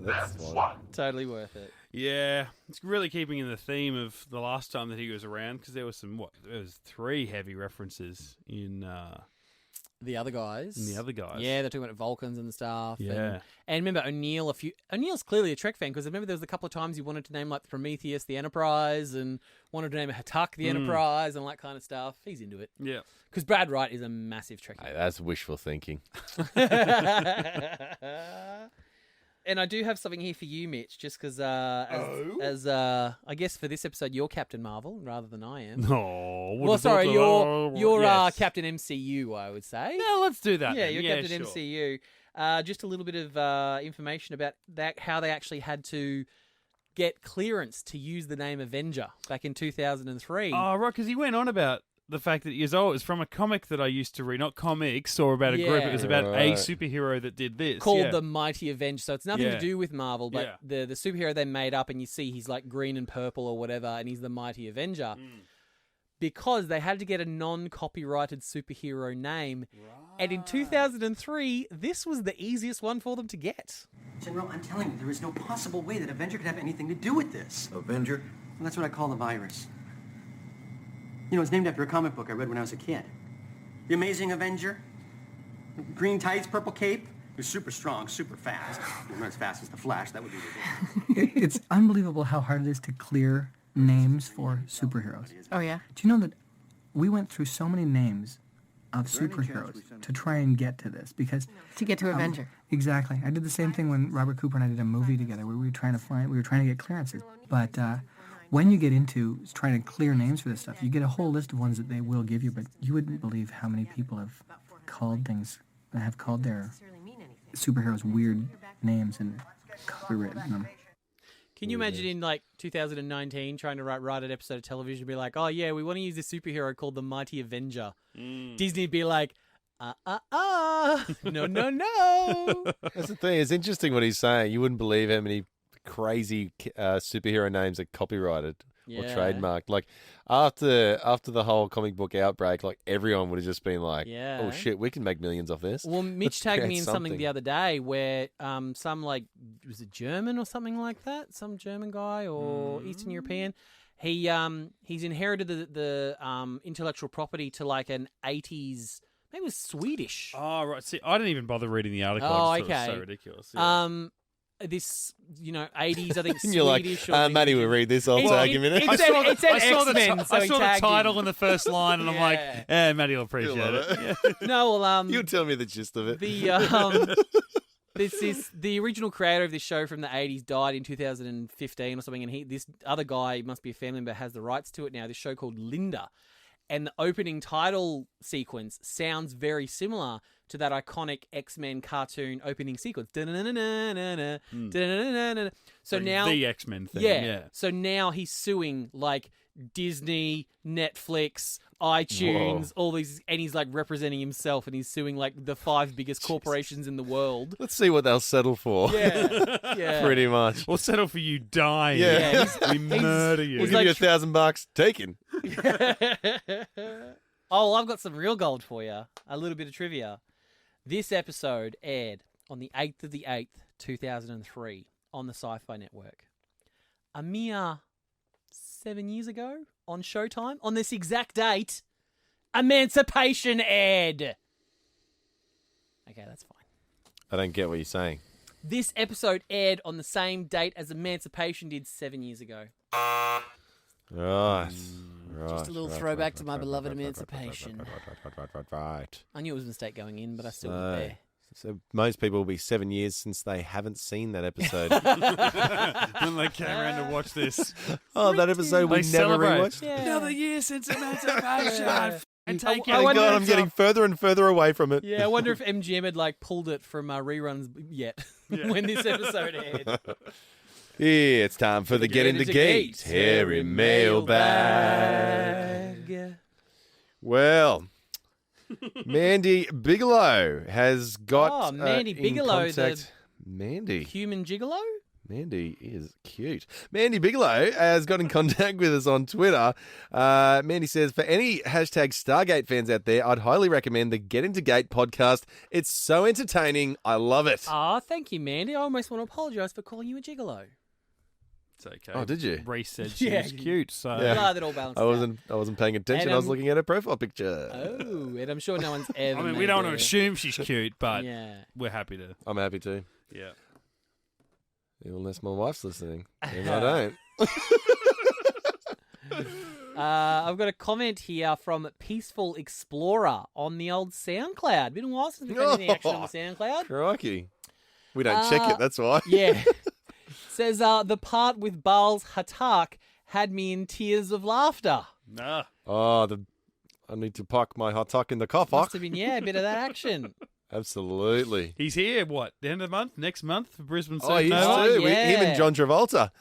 That's one. Totally worth it. Yeah, it's really keeping in the theme of the last time that he was around, because there was there was 3 heavy references in The other guys. Yeah, they're talking about Vulcans and stuff. Yeah. And remember O'Neill, O'Neill's clearly a Trek fan, because I remember there was a couple of times he wanted to name like the Prometheus the Enterprise, and wanted to name a Hatak the Enterprise, and all that kind of stuff. He's into it. Yeah. Because Brad Wright is a massive Trekkie. Hey, that's wishful thinking. And I do have something here for you, Mitch, just because as I guess for this episode you're Captain Marvel rather than I am. No. Well, sorry, you're Captain MCU, I would say. No, let's do that. Yeah, then. you're Captain sure. MCU. Just a little bit of information about that, how they actually had to get clearance to use the name Avenger back in 2003. Oh, right, because he went on about the fact that it was from a comic that I used to read, not comics or about a group. It was about a superhero that did this. Called the Mighty Avenger. So it's nothing to do with Marvel, but Yeah. the superhero they made up, and you see he's like green and purple or whatever, and he's the Mighty Avenger. Because they had to get a non-copyrighted superhero name. And in 2003, this was the easiest one for them to get. General, I'm telling you, there is no possible way that Avenger could have anything to do with this. Avenger? Well, that's what I call the virus. You know, it's named after a comic book I read when I was a kid. The Amazing Avenger. Green tights, purple cape. He was super strong, super fast. Not as fast as the Flash, that would be ridiculous. It's unbelievable how hard it is to clear names for superheroes. Oh, yeah? Do you know that we went through so many names of superheroes to try and get to this? Because To get to Avenger. exactly. I did the same thing when Robert Cooper and I did a movie together where we were trying to get clearances. But when you get into trying to clear names for this stuff, you get a whole list of ones that they will give you, but you wouldn't believe how many people have called their superheroes weird names and copywritten them. Can you imagine in like 2019 trying to write an episode of television and be like, oh yeah, we want to use this superhero called the Mighty Avenger. Disney'd be like, no, no, no. That's the thing. It's interesting what he's saying. You wouldn't believe how many crazy superhero names are copyrighted or trademarked. Like after the whole comic book outbreak, like everyone would have just been like, "Oh shit, we can make millions off this." Well, Mitch tagged me in something the other day where some like was it German or something like that, some German guy or Eastern European. He's inherited the intellectual property to like an 80s. Maybe it was Swedish. Oh, right. See, I didn't even bother reading the article. Oh, I just thought it was okay. so ridiculous. Yeah. This, 80s, I think, And you're like, Swedish. Matty will read this. I'll tag him in it. It said X-Men, so I he saw the tagged title him. in the first line, and I'm like, Matty will appreciate it. Yeah. No, well, You tell me the gist of it. The original creator of this show from the 80s died in 2015 or something, and this other guy must be a family member, has the rights to it now. This show called Linda, and the opening title sequence sounds very similar to that iconic X-Men cartoon opening sequence. So now the X-Men thing. yeah. So now he's suing like Disney, Netflix, iTunes, all these, and he's like representing himself, and he's suing like the 5 biggest corporations in the world. Let's see what they'll settle for. Yeah. Pretty much. We'll settle for you dying. Yeah. We murder you. We'll give you $1,000. Taken. Oh, I've got some real gold for you. A little bit of trivia. This episode aired on the 8th of the 8th, 2003, on the Sci-Fi Network. A mere 7 years ago, on Showtime, on this exact date, Emancipation aired. Okay, that's fine. I don't get what you're saying. This episode aired on the same date as Emancipation did 7 years ago. Right. Just a little throwback to my beloved Emancipation. Right. I knew it was a mistake going in, but I still went there. So most people will be 7 years since they haven't seen that episode. When they came around to watch this. Oh, that episode we They never celebrate. rewatched. Yeah. Another year since Emancipation. And take I Oh, wonder God, if, I'm getting further and further away from it. Yeah, I wonder if MGM had like pulled it from reruns yet when this episode aired. Yeah, it's time for the Get Into Geek Harry Mailbag. Well, Mandy Bigelow has got Mandy in Bigelow, contact. Mandy. Human gigolo? Mandy is cute. Mandy Bigelow has got in contact with us on Twitter. Mandy says, for any hashtag Stargate fans out there, I'd highly recommend the Get Into Gate podcast. It's so entertaining. I love it. Ah, thank you, Mandy. I almost want to apologise for calling you a gigolo. It's okay. Oh, did you? Rhys said she Yeah. was cute, so... Yeah. Glad that all balanced I wasn't paying attention. And, I was looking at her profile picture. Oh, and I'm sure no one's ever. I mean, we made don't want to their- assume she's cute, but Yeah. we're happy to. I'm happy to. Yeah. Unless my wife's listening. Then I don't. I've got a comment here from Peaceful Explorer on the old SoundCloud. Been a while since we've had anything actually on the SoundCloud. Crikey. We don't check it, that's why. Yeah. Says, the part with Baal's Hatak had me in tears of laughter. Nah. Oh, I need to park my hot tuck in the car Must park. have been, a bit of that action. Absolutely. He's here, what, the end of the month? Next month for Brisbane Oh, he's Supernova? too. yeah. Him and John Travolta.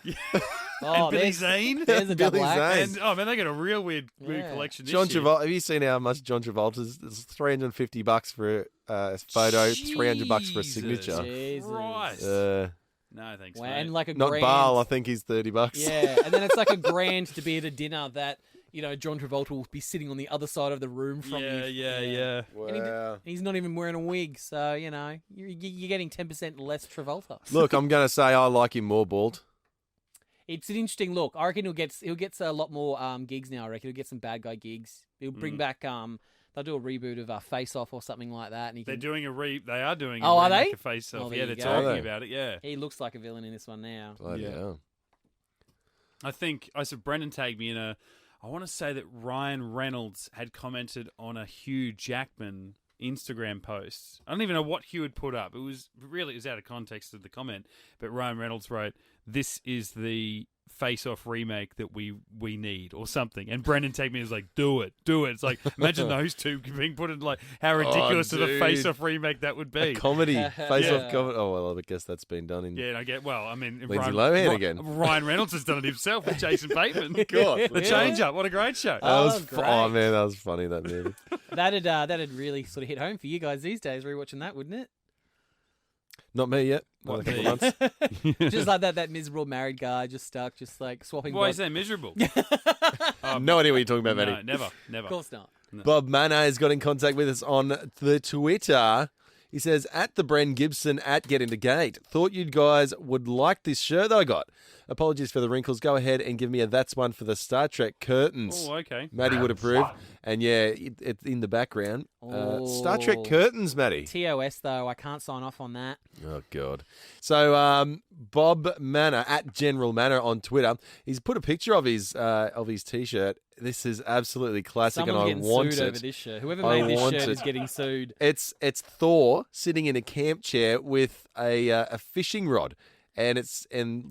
Oh, And Billy there's, Zane? there's a double Billy act. Zane. And, oh, man, they got a real weird Yeah. collection this John year. Travolta. Have you seen how much John Travolta's? It's $350 for a photo, $300 for a signature. Jesus. Christ. Uh, No, thanks, Wow, mate. and like a not grand. Baal. I think he's $30. Yeah, and then it's like a grand to be at a dinner that, John Travolta will be sitting on the other side of the room from you. Yeah. Wow. And he's not even wearing a wig, so, you're getting 10% less Travolta. Look, I'm going to say I like him more bald. It's an interesting look. I reckon he'll get a lot more gigs now. I reckon he'll get some bad guy gigs. He'll bring back they'll do a reboot of Face Off or something like that. And They are doing a Oh, are remake they? of Face Off. Oh, there Yeah, you they're go. Are talking they? about it, yeah. He looks like a villain in this one now. Bloody hell. I said Brendan tagged me in I want to say that Ryan Reynolds had commented on a Hugh Jackman Instagram post. I don't even know what Hugh had put up. It was out of context of the comment. But Ryan Reynolds wrote, this is the face-off remake that we need or something. And Brendan tagged me and was like, do it. It's like, imagine those two being put in, like, how ridiculous of a face-off remake that would be. A comedy, face-off comedy. Oh, well, I guess that's been done in... Yeah, I get. Well, I mean... Lindsay Lohan again. Ryan Reynolds has done it himself with Jason Bateman. God. The Change-Up. What a great show. Oh, man, that was funny, that movie. That'd really sort of hit home for you guys these days, rewatching that, wouldn't it? Not me yet. Not a couple of months. Just like that miserable married guy just stuck, just like swapping. Why is that miserable? No idea what you're talking about, Matty. No, never. Of course not. No. Bob Manor has got in contact with us on the Twitter. He says, at the Bren Gibson at Get Into Geek. Thought you guys would like this shirt that I got. Apologies for the wrinkles. Go ahead and give me a that's one for the Star Trek curtains. Oh, okay. Matty would approve. And yeah, it's in the background. Star Trek curtains, Matty. TOS, though. I can't sign off on that. Oh, God. So, Bob Manor, at General Manor on Twitter, he's put a picture of his T-shirt. This is absolutely classic, Someone's and I getting want sued it. over this shirt. Whoever made this shirt is getting sued. It's Thor sitting in a camp chair with a fishing rod, and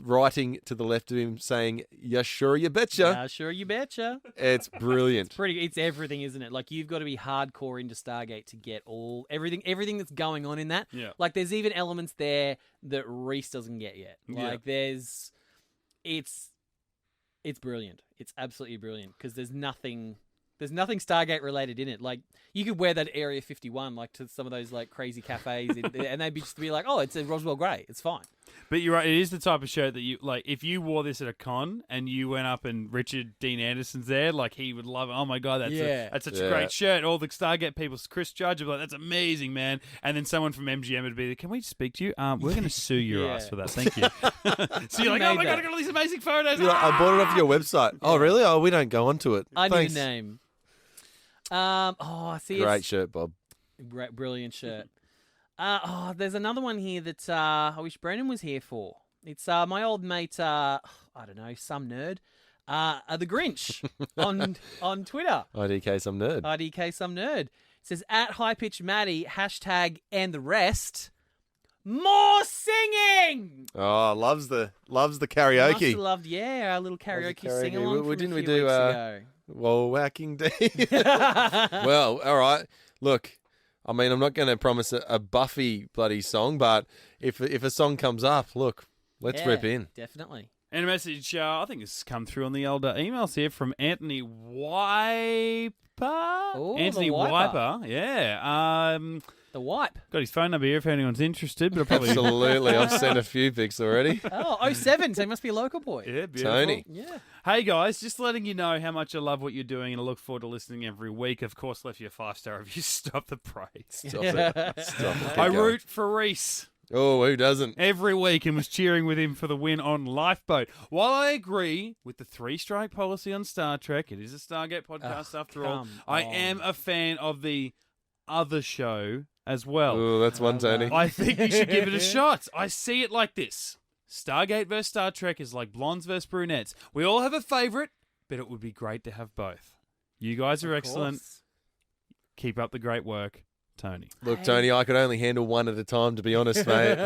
writing to the left of him saying, "Yeah, sure, you betcha." Yeah, sure, you betcha. It's brilliant. It's everything, isn't it? Like, you've got to be hardcore into Stargate to get everything that's going on in that. Yeah. Like, there's even elements there that Rhys doesn't get yet. Like, it's brilliant. It's absolutely brilliant because there's nothing Stargate related in it. Like, you could wear that Area 51 like to some of those like crazy cafes and they'd just be like, "Oh, it's a Roswell Grey. It's fine." But you're right. It is the type of shirt that you like. If you wore this at a con and you went up and Richard Dean Anderson's there, like, he would love it. Oh my God, that's such a great shirt. All the Stargate people, Chris Judge, would be like, "That's amazing, man." And then someone from MGM would be like, "Can we speak to you? We're going to sue your ass for that. Thank you." So you're like, "Oh my God, I got all these amazing photos." You're like, I bought it off your website. Oh, really? Oh, we don't go onto it. I Thanks. need a name. I see. Great shirt, Bob. Great, brilliant shirt. There's another one here that I wish Brendan was here for. It's my old mate, I don't know, some nerd, the Grinch on Twitter. IDK some nerd. IDK some nerd. It says, at High Pitch Maddie, # and the rest, more singing! Oh, loves the Must karaoke. have loved, our little karaoke karaoke. sing-along Didn't from we a few do, weeks ago. Whoa, whacking day. Well, all right. Look, I mean, I'm not going to promise a Buffy bloody song, but if a song comes up, look, let's rip in. Definitely. And a message, I think this has come through on the older emails here from Anthony Wiper. Oh, Anthony the Wiper, yeah. The wipe. Got his phone number here if anyone's interested, but I'll probably... Absolutely. I've sent a few pics already. Oh, 07, so he must be a local boy. Yeah, beautiful. Tony. Yeah. Hey guys, just letting you know how much I love what you're doing and I look forward to listening every week. Of course, left you a 5-star review. Stop the praise. Stop it. Stop it. I Keep going. root for Rhys Oh, who doesn't? every week and was cheering with him for the win on Lifeboat. While I agree with the 3-strike policy on Star Trek, it is a Stargate podcast after all, I am a fan of the other show as well. Oh, that's one, Tony. I think you should give it a shot. I see it like this. Stargate vs. Star Trek is like blondes versus brunettes. We all have a favourite, but it would be great to have both. You guys are excellent. Keep up the great work. Tony. Look, Tony, I could only handle one at a time, to be honest, mate.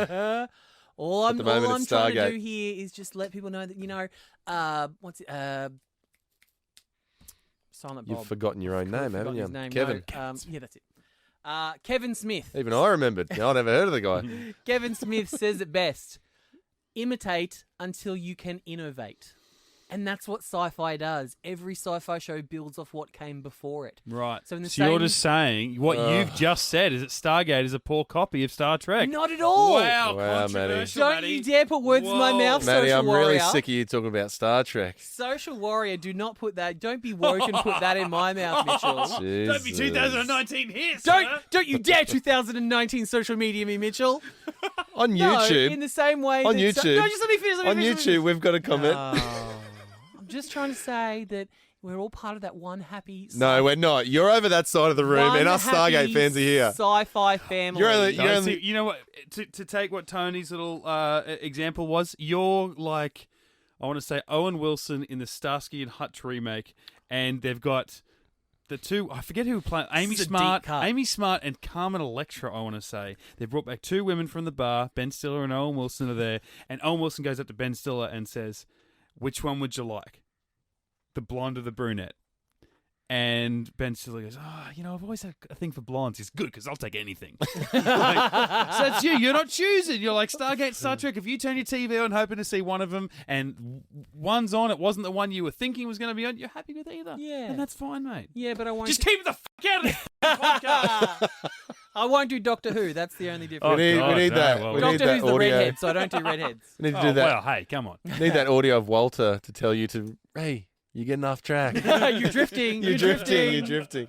All I'm trying to Stargate. do here is just let people know that, what's it? Silent Bob. You've forgotten your own name, haven't you? His name. Kevin. No, yeah, that's it. Kevin Smith. Even I remembered. I never heard of the guy. Kevin Smith says it best. Imitate until you can innovate. And that's what sci-fi does. Every sci-fi show builds off what came before it. Right. So, you're just saying what you've just said is that Stargate is a poor copy of Star Trek. Not at all. Wow, Wow, controversial, Don't Matty. you dare put words in my mouth, Matty, Social I'm Warrior. really sick of you talking about Star Trek. Social Warrior, do not put that. Don't be woke and put that in my mouth, Mitchell. Don't be 2019 here, Don't you dare 2019 social media me, Mitchell. On No, YouTube. in the same way. On that YouTube. No, just let me finish. On YouTube, we've got a comment. I'm just trying to say that we're all part of that one happy. No, we're not. You're over that side of the room, and us Stargate fans are here. Sci-fi family. You know what? To take what Tony's little example was, you're like, I want to say Owen Wilson in the Starsky and Hutch remake, and they've got the two, I forget who played, This is a deep cut. Amy Smart and Carmen Electra, I want to say. They brought back two women from the bar. Ben Stiller and Owen Wilson are there. And Owen Wilson goes up to Ben Stiller and says, which one would you like? The blonde or the brunette? And Ben Stiller goes, I've always had a thing for blondes. He's good because I'll take anything. So it's you. You're not choosing. You're like Stargate, Star Trek. If you turn your TV on hoping to see one of them and one's on, it wasn't the one you were thinking was going to be on, you're happy with either. Yeah. And that's fine, mate. Yeah, but I won't. Just keep the fuck out of this podcast. I won't do Doctor Who. That's the only difference. We need that. well, We Doctor need that Who's the audio. redhead, so I don't do redheads. We need to do that. Well, hey, come on. Need that audio of Walter to tell you to, hey, you're getting off track. You're drifting. You're drifting.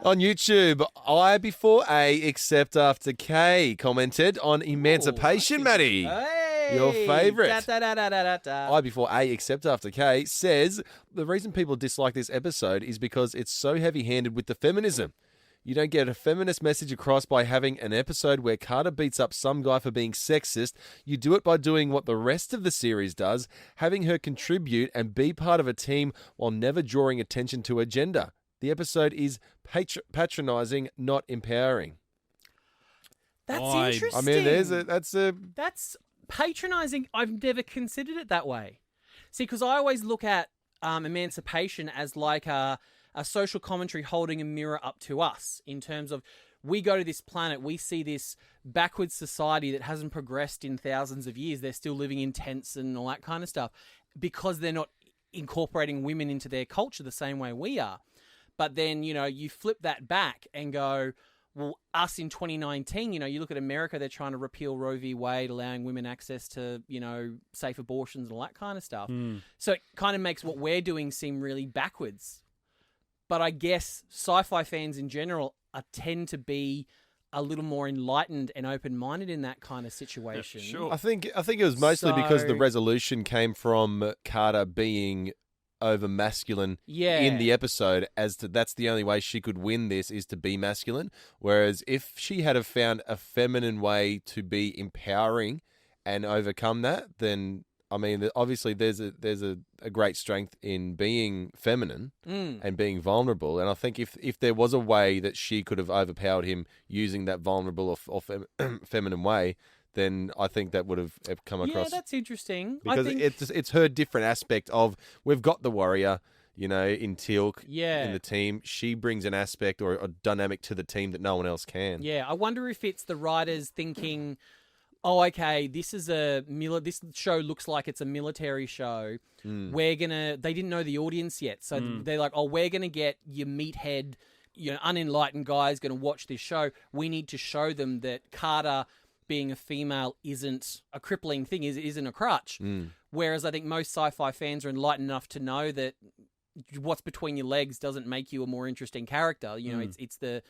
On YouTube, I before A, except after K, commented on Emancipation, Matty. Hey, Your favourite. Da. I before A, except after K, says the reason people dislike this episode is because it's so heavy-handed with the feminism. You don't get a feminist message across by having an episode where Carter beats up some guy for being sexist. You do it by doing what the rest of the series does, having her contribute and be part of a team while never drawing attention to her gender. The episode is patronizing, not empowering. That's I interesting. I mean, That's patronizing. I've never considered it that way. See, because I always look at Emancipation as like a social commentary holding a mirror up to us in terms of we go to this planet, we see this backwards society that hasn't progressed in thousands of years. They're still living in tents and all that kind of stuff because they're not incorporating women into their culture the same way we are. But then, you flip that back and go, well, us in 2019, you look at America, they're trying to repeal Roe v. Wade, allowing women access to, safe abortions and all that kind of stuff. So it kind of makes what we're doing seem really backwards. But I guess sci-fi fans in general tend to be a little more enlightened and open-minded in that kind of situation. Yeah, sure. I think it was mostly because the resolution came from Carter being over masculine in the episode, as to that's the only way she could win this is to be masculine. Whereas if she had have found a feminine way to be empowering and overcome that, then I mean, obviously there's a great strength in being feminine and being vulnerable. And I think if there was a way that she could have overpowered him using that vulnerable or feminine way, then I think that would have come across. Yeah, that's interesting. Because it's her different aspect of, we've got the warrior, in Teal'c, in the team. She brings an aspect or a dynamic to the team that no one else can. Yeah, I wonder if it's the writers thinking, oh, okay, this show looks like it's a military show. They didn't know the audience yet. So they're like, oh, we're going to get your meathead, unenlightened guys going to watch this show. We need to show them that Carter being a female isn't a crippling thing, isn't a crutch. Whereas I think most sci-fi fans are enlightened enough to know that what's between your legs doesn't make you a more interesting character. It's the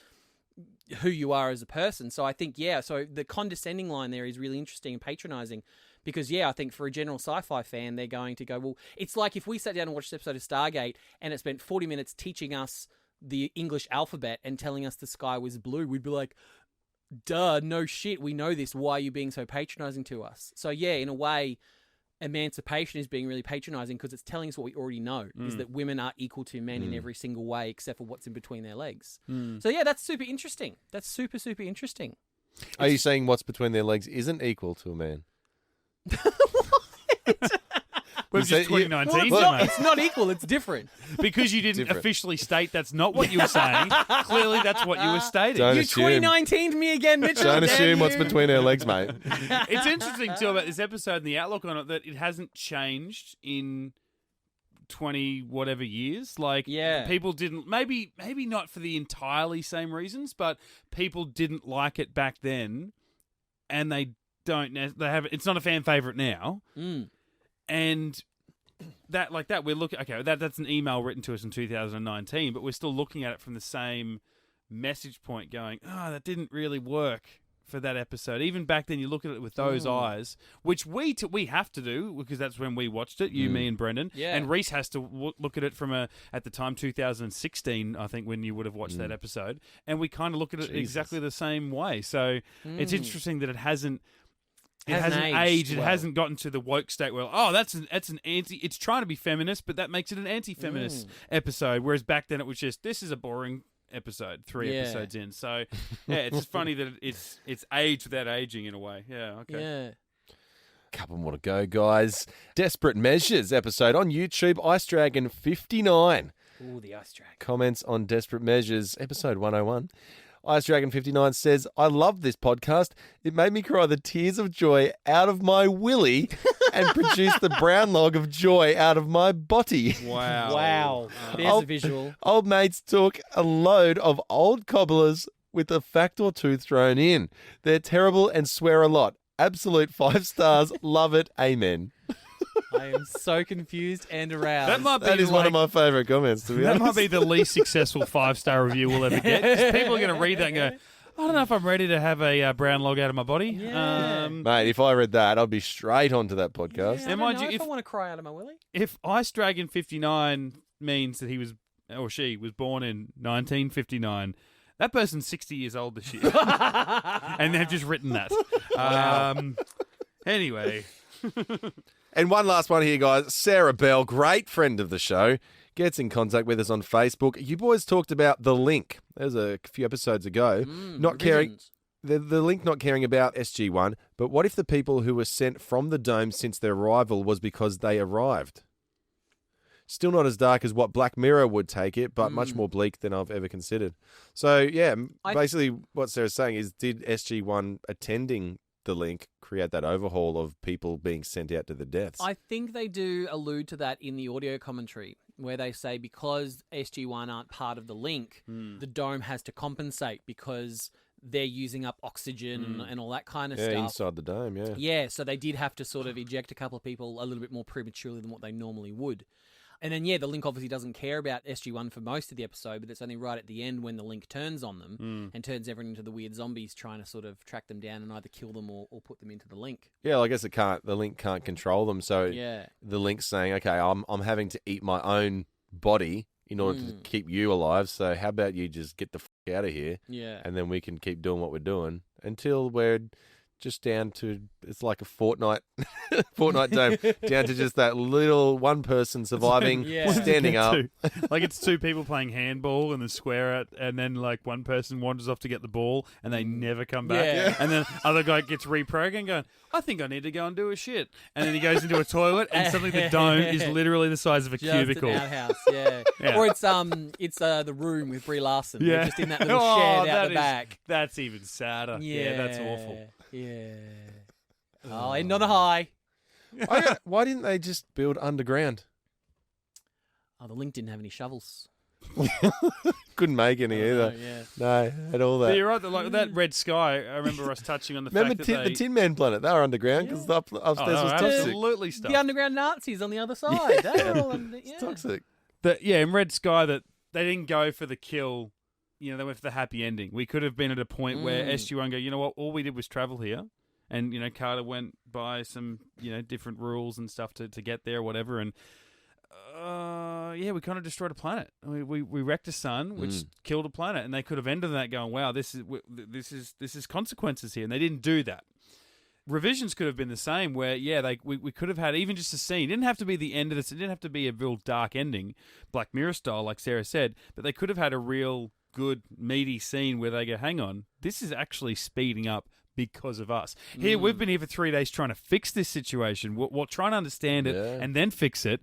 who you are as a person. So I think, so the condescending line there is really interesting and patronizing because, I think for a general sci-fi fan, they're going to go, well, it's like if we sat down and watched an episode of Stargate and it spent 40 minutes teaching us the English alphabet and telling us the sky was blue, we'd be like, duh, no shit, we know this. Why are you being so patronizing to us? So in a way, Emancipation is being really patronizing because it's telling us what we already know, is that women are equal to men in every single way except for what's in between their legs. So that's super interesting. That's super, super interesting. Are you saying what's between their legs isn't equal to a man? We're just 2019, it's not equal, it's different. Because you didn't officially state that's not what you were saying. Clearly, that's what you were stating. Don't You assume. 2019'd me again, Mitchell. Don't Damn assume what's you. between her legs, mate. It's interesting, too, about this episode and the outlook on it, that it hasn't changed in 20 whatever years. Like, people didn't, maybe not for the entirely same reasons, but people didn't like it back then, and they it's not a fan favorite now. And we're looking, okay, that's an email written to us in 2019, but we're still looking at it from the same message point going, that didn't really work for that episode. Even back then, you look at it with those eyes, which we have to do because that's when we watched it, you, me, and Brendan. Yeah. And Rhys has to look at it from at the time, 2016, I think, when you would have watched that episode. And we kind of look at it exactly the same way. So it's interesting that it hasn't It hasn't aged. It hasn't gotten to the woke state where, that's an anti. It's trying to be feminist, but that makes it an anti-feminist episode. Whereas back then it was just, this is a boring episode, 3 episodes in. So yeah, it's just funny that it's aged without aging in a way. Yeah, okay. Yeah. Couple more to go, guys. Desperate Measures episode on YouTube. Ice Dragon 59. Ooh, the Ice Dragon. Comments on Desperate Measures episode 101. Ice Dragon 59 says, I love this podcast. It made me cry the tears of joy out of my willy and produced the brown log of joy out of my body. Wow. There's a visual. Old mates took a load of old cobblers with a fact or two thrown in. They're terrible and swear a lot. Absolute 5 stars. Love it. Amen. I am so confused and aroused. That is one of my favourite comments, to be honest. That might be the least successful 5-star review we'll ever get. 'Cause people are going to read that and go, I don't know if I'm ready to have a brown log out of my body. Yeah. Mate, if I read that, I'd be straight onto that podcast. I don't know if I want to cry out of my willy. If Ice Dragon 59 means that he was, or she was born in 1959, that person's 60 years old this year. And they've just written that. Anyway. And one last one here, guys. Sarah Bell, great friend of the show, gets in contact with us on Facebook. You boys talked about the link. That was a few episodes ago. Not caring, the link not caring about SG-1, but what if the people who were sent from the dome since their arrival was because they arrived? Still not as dark as what Black Mirror would take it, but much more bleak than I've ever considered. So, yeah, basically what Sarah's saying is, did SG-1 attending the link create that overhaul of people being sent out to the deaths? I think they do allude to that in the audio commentary, where they say because SG-1 aren't part of the link, the dome has to compensate because they're using up oxygen and all that kind of stuff. Inside the dome, yeah. Yeah, so they did have to sort of eject a couple of people a little bit more prematurely than what they normally would. And then, the link obviously doesn't care about SG-1 for most of the episode, but it's only right at the end when the link turns on them and turns everyone into the weird zombies trying to sort of track them down and either kill them or put them into the link. Yeah, well, I guess the link can't control them, so the link's saying, okay, I'm having to eat my own body in order to keep you alive, so how about you just get the out of here, and then we can keep doing what we're doing until we're just down to, it's like a fortnight dome, down to just that little one person surviving, standing up. Like it's 2 people playing handball in the square out, and then like one person wanders off to get the ball and they never come back. Yeah. And then other guy gets reprogrammed going, I think I need to go and do a shit. And then he goes into a toilet and suddenly the dome is literally the size of a cubicle. Just an outhouse, yeah. Or it's the Room with Brie Larson. Yeah. They're just in that little shed out the back. That's even sadder. Yeah, that's awful. Yeah. Oh, end on a high. Why didn't they just build underground? Oh, the link didn't have any shovels. Couldn't make any either. No, had all that. But you're right. Like that red sky. I remember us touching on the fact that the Tin Man planet. They were underground because the upstairs was toxic. Absolutely stuff. The underground Nazis on the other side. They're all it's toxic. In Red Sky, that they didn't go for the kill. They went for the happy ending. We could have been at a point where SG-1 go, you know what? All we did was travel here. And, Carter went by some, different rules and stuff to get there or whatever. And, we kind of destroyed a planet. We wrecked a sun, which killed a planet. And they could have ended that going, wow, this is consequences here. And they didn't do that. Revisions could have been the same where, we could have had even just a scene. It didn't have to be the end of this. It didn't have to be a real dark ending, Black Mirror style, like Sarah said. But they could have had a real good, meaty scene where they go, hang on, this is actually speeding up because of us. Here, we've been here for 3 days trying to fix this situation. We're trying to understand it and then fix it.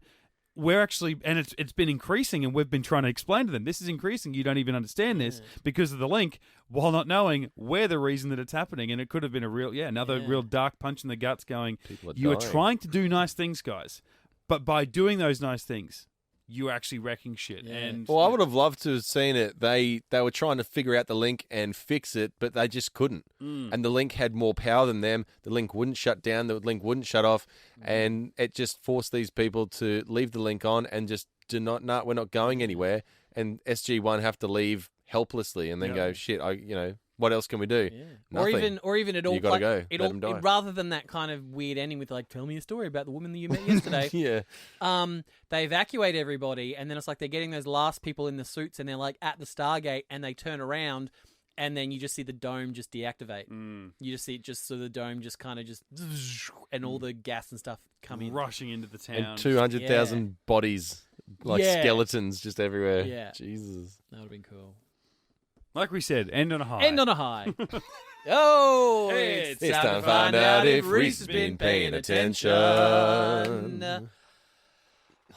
We're actually, and it's been increasing, and we've been trying to explain to them, this is increasing, you don't even understand this because of the link, while not knowing we're the reason that it's happening. And it could have been a real, another real dark punch in the guts going, you are trying to do nice things, guys, but by doing those nice things, you're actually wrecking shit. And I would have loved to have seen it. They were trying to figure out the link and fix it, but they just couldn't. And the link had more power than them. The link wouldn't shut down. The link wouldn't shut off. And it just forced these people to leave the link on and just we're not going anywhere. And SG-1 have to leave helplessly and then go, shit, what else can we do? Yeah. Nothing. Or even it all, you gotta go. Let them die. Rather than that kind of weird ending with like, tell me a story about the woman that you met yesterday. They evacuate everybody, and then it's like they're getting those last people in the suits, and they're like at the Stargate, and they turn around, and then you just see the dome just deactivate. You just see it so the dome just kind of just and all the gas and stuff come in. Rushing into the town. And 200,000 bodies, like Yeah. skeletons, just everywhere. Yeah. Jesus. That would have been cool. Like we said, end on a high. End on a high. Oh, Hey, It's time to find out if Rhys has been paying attention.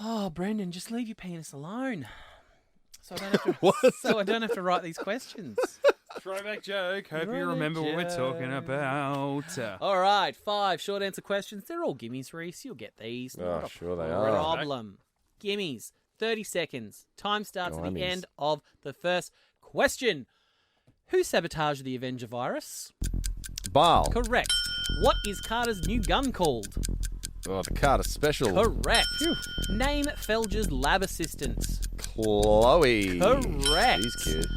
Oh, Brendan, just leave your penis alone. So I don't have to, What? so I don't have to write these questions. Throwback joke. Hope you Throwback remember what we're talking joke. about. All right, 5 short answer questions. They're all gimmies, Rhys. You'll get these. Oh, Not a sure they are. problem. Gimmies. 30 seconds. Time starts at the Gimmies. end of the first question. Who sabotaged the Avenger virus? Baal. Correct. What is Carter's new gun called? Oh, the Carter Special. Correct. Name Felger's lab assistant. Chloe. Correct. She's cute.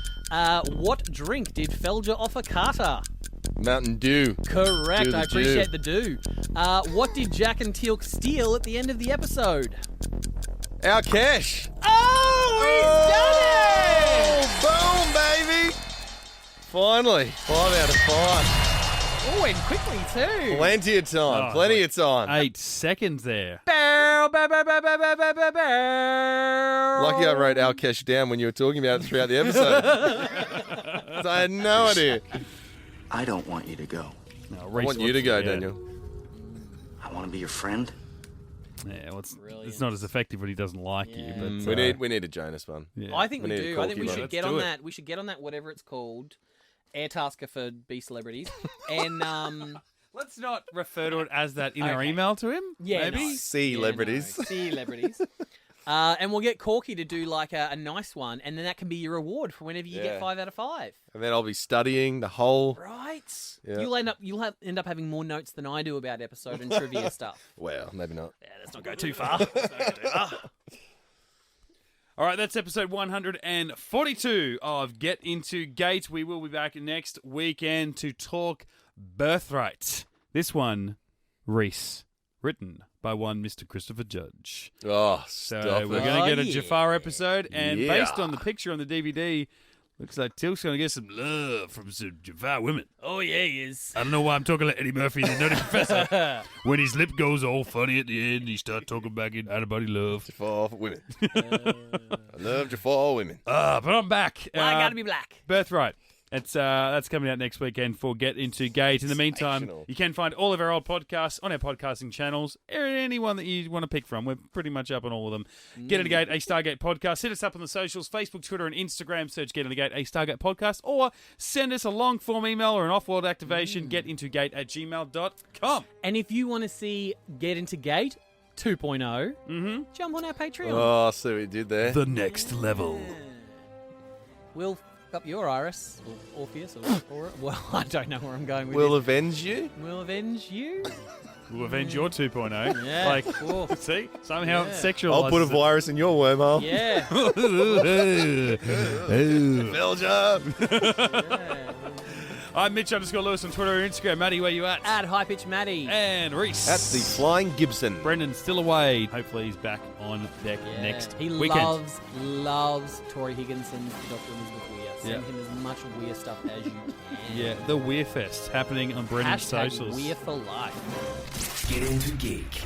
What drink did Felger offer Carter? Mountain Dew. Correct. Do the I appreciate the do. What did Jack and Teal'c steal at the end of the episode? Our cash. Oh, he's done it! Boom, baby. Finally. 5 out of 5. Oh, and quickly too. Plenty of time. Oh, Plenty of time. 8 seconds there. Bow, bow, bow, bow, bow, bow, bow, bow, bow. Lucky I wrote our cash down when you were talking about it throughout the episode. So I had no idea. I don't want you to go. No, I want you to go, Daniel. I want to be your friend. Yeah, well, it's Brilliant. not as effective when he doesn't like you. Yeah. But We need a Jonas one. yeah. I think we We need a do. I think we corky should one. get Let's on do it. that. We should get on that, whatever it's called. Air Tasker for B celebrities. And Let's not refer to it as that in our Okay. email to him. yeah, maybe. no. Celebrities. Yeah, no. Celebrities. And we'll get Corky to do like a nice one, and then that can be your reward for whenever you get Yeah. 5 out of 5. And then I'll be studying the whole. Right. Yeah. You'll end up having more notes than I do about episode and trivia stuff. Well, maybe not. Yeah, let's not go too far. Let's not go too far. All right, that's episode 142 of Get Into Gate. We will be back next weekend to talk Birthright. This one, Rhys, written by one Mr. Christopher Judge. Oh, So stop we're it. going to get a yeah. Jafar episode, and Yeah. based on the picture on the DVD, looks like Teal'c's going to get some love from some Jafar women. Oh, yeah, he is. I don't know why I'm talking like Eddie Murphy, the Nutty Professor. When his lip goes all funny at the end, he starts talking back in Anybody Love. Jafar for women. I love Jafar women. But I'm back. Well, I gotta be black. Birthright. That's coming out next weekend for Get Into Gate. In the meantime, Sensational. you can find all of our old podcasts on our podcasting channels. Anyone that you want to pick from, we're pretty much up on all of them. Get Into Gate, a Stargate podcast. Hit us up on the socials, Facebook, Twitter, and Instagram. Search Get Into Gate, a Stargate podcast, or send us a long form email or an off-world activation. getintogate@gmail.com. And if you want to see Get Into Gate 2.0, jump on our Patreon. Oh, see what you did there. The next level. We'll f up your Iris, or Orpheus, or well, I don't know where I'm going with We'll this. avenge you. We'll avenge you. We'll avenge your 2.0. Yeah. Like, Cool. see? Somehow Yeah. sexualizes I'll put a it. virus in your wormhole. Yeah. Felger. I'm Mitch_Lewis on Twitter and Instagram. Matty, where you at? At High Pitch Maddie. And Rhys. At the Flying Gibson. Brendan's still away. Hopefully he's back on deck Yeah. next He weekend. loves Tori Higginson's Dr. Elizabeth Weir. Send Yeah. him as much Weir stuff as you can. Yeah, the Weir Fest happening on Brendan's Hashtag socials. Weir for life. Get Into Geek.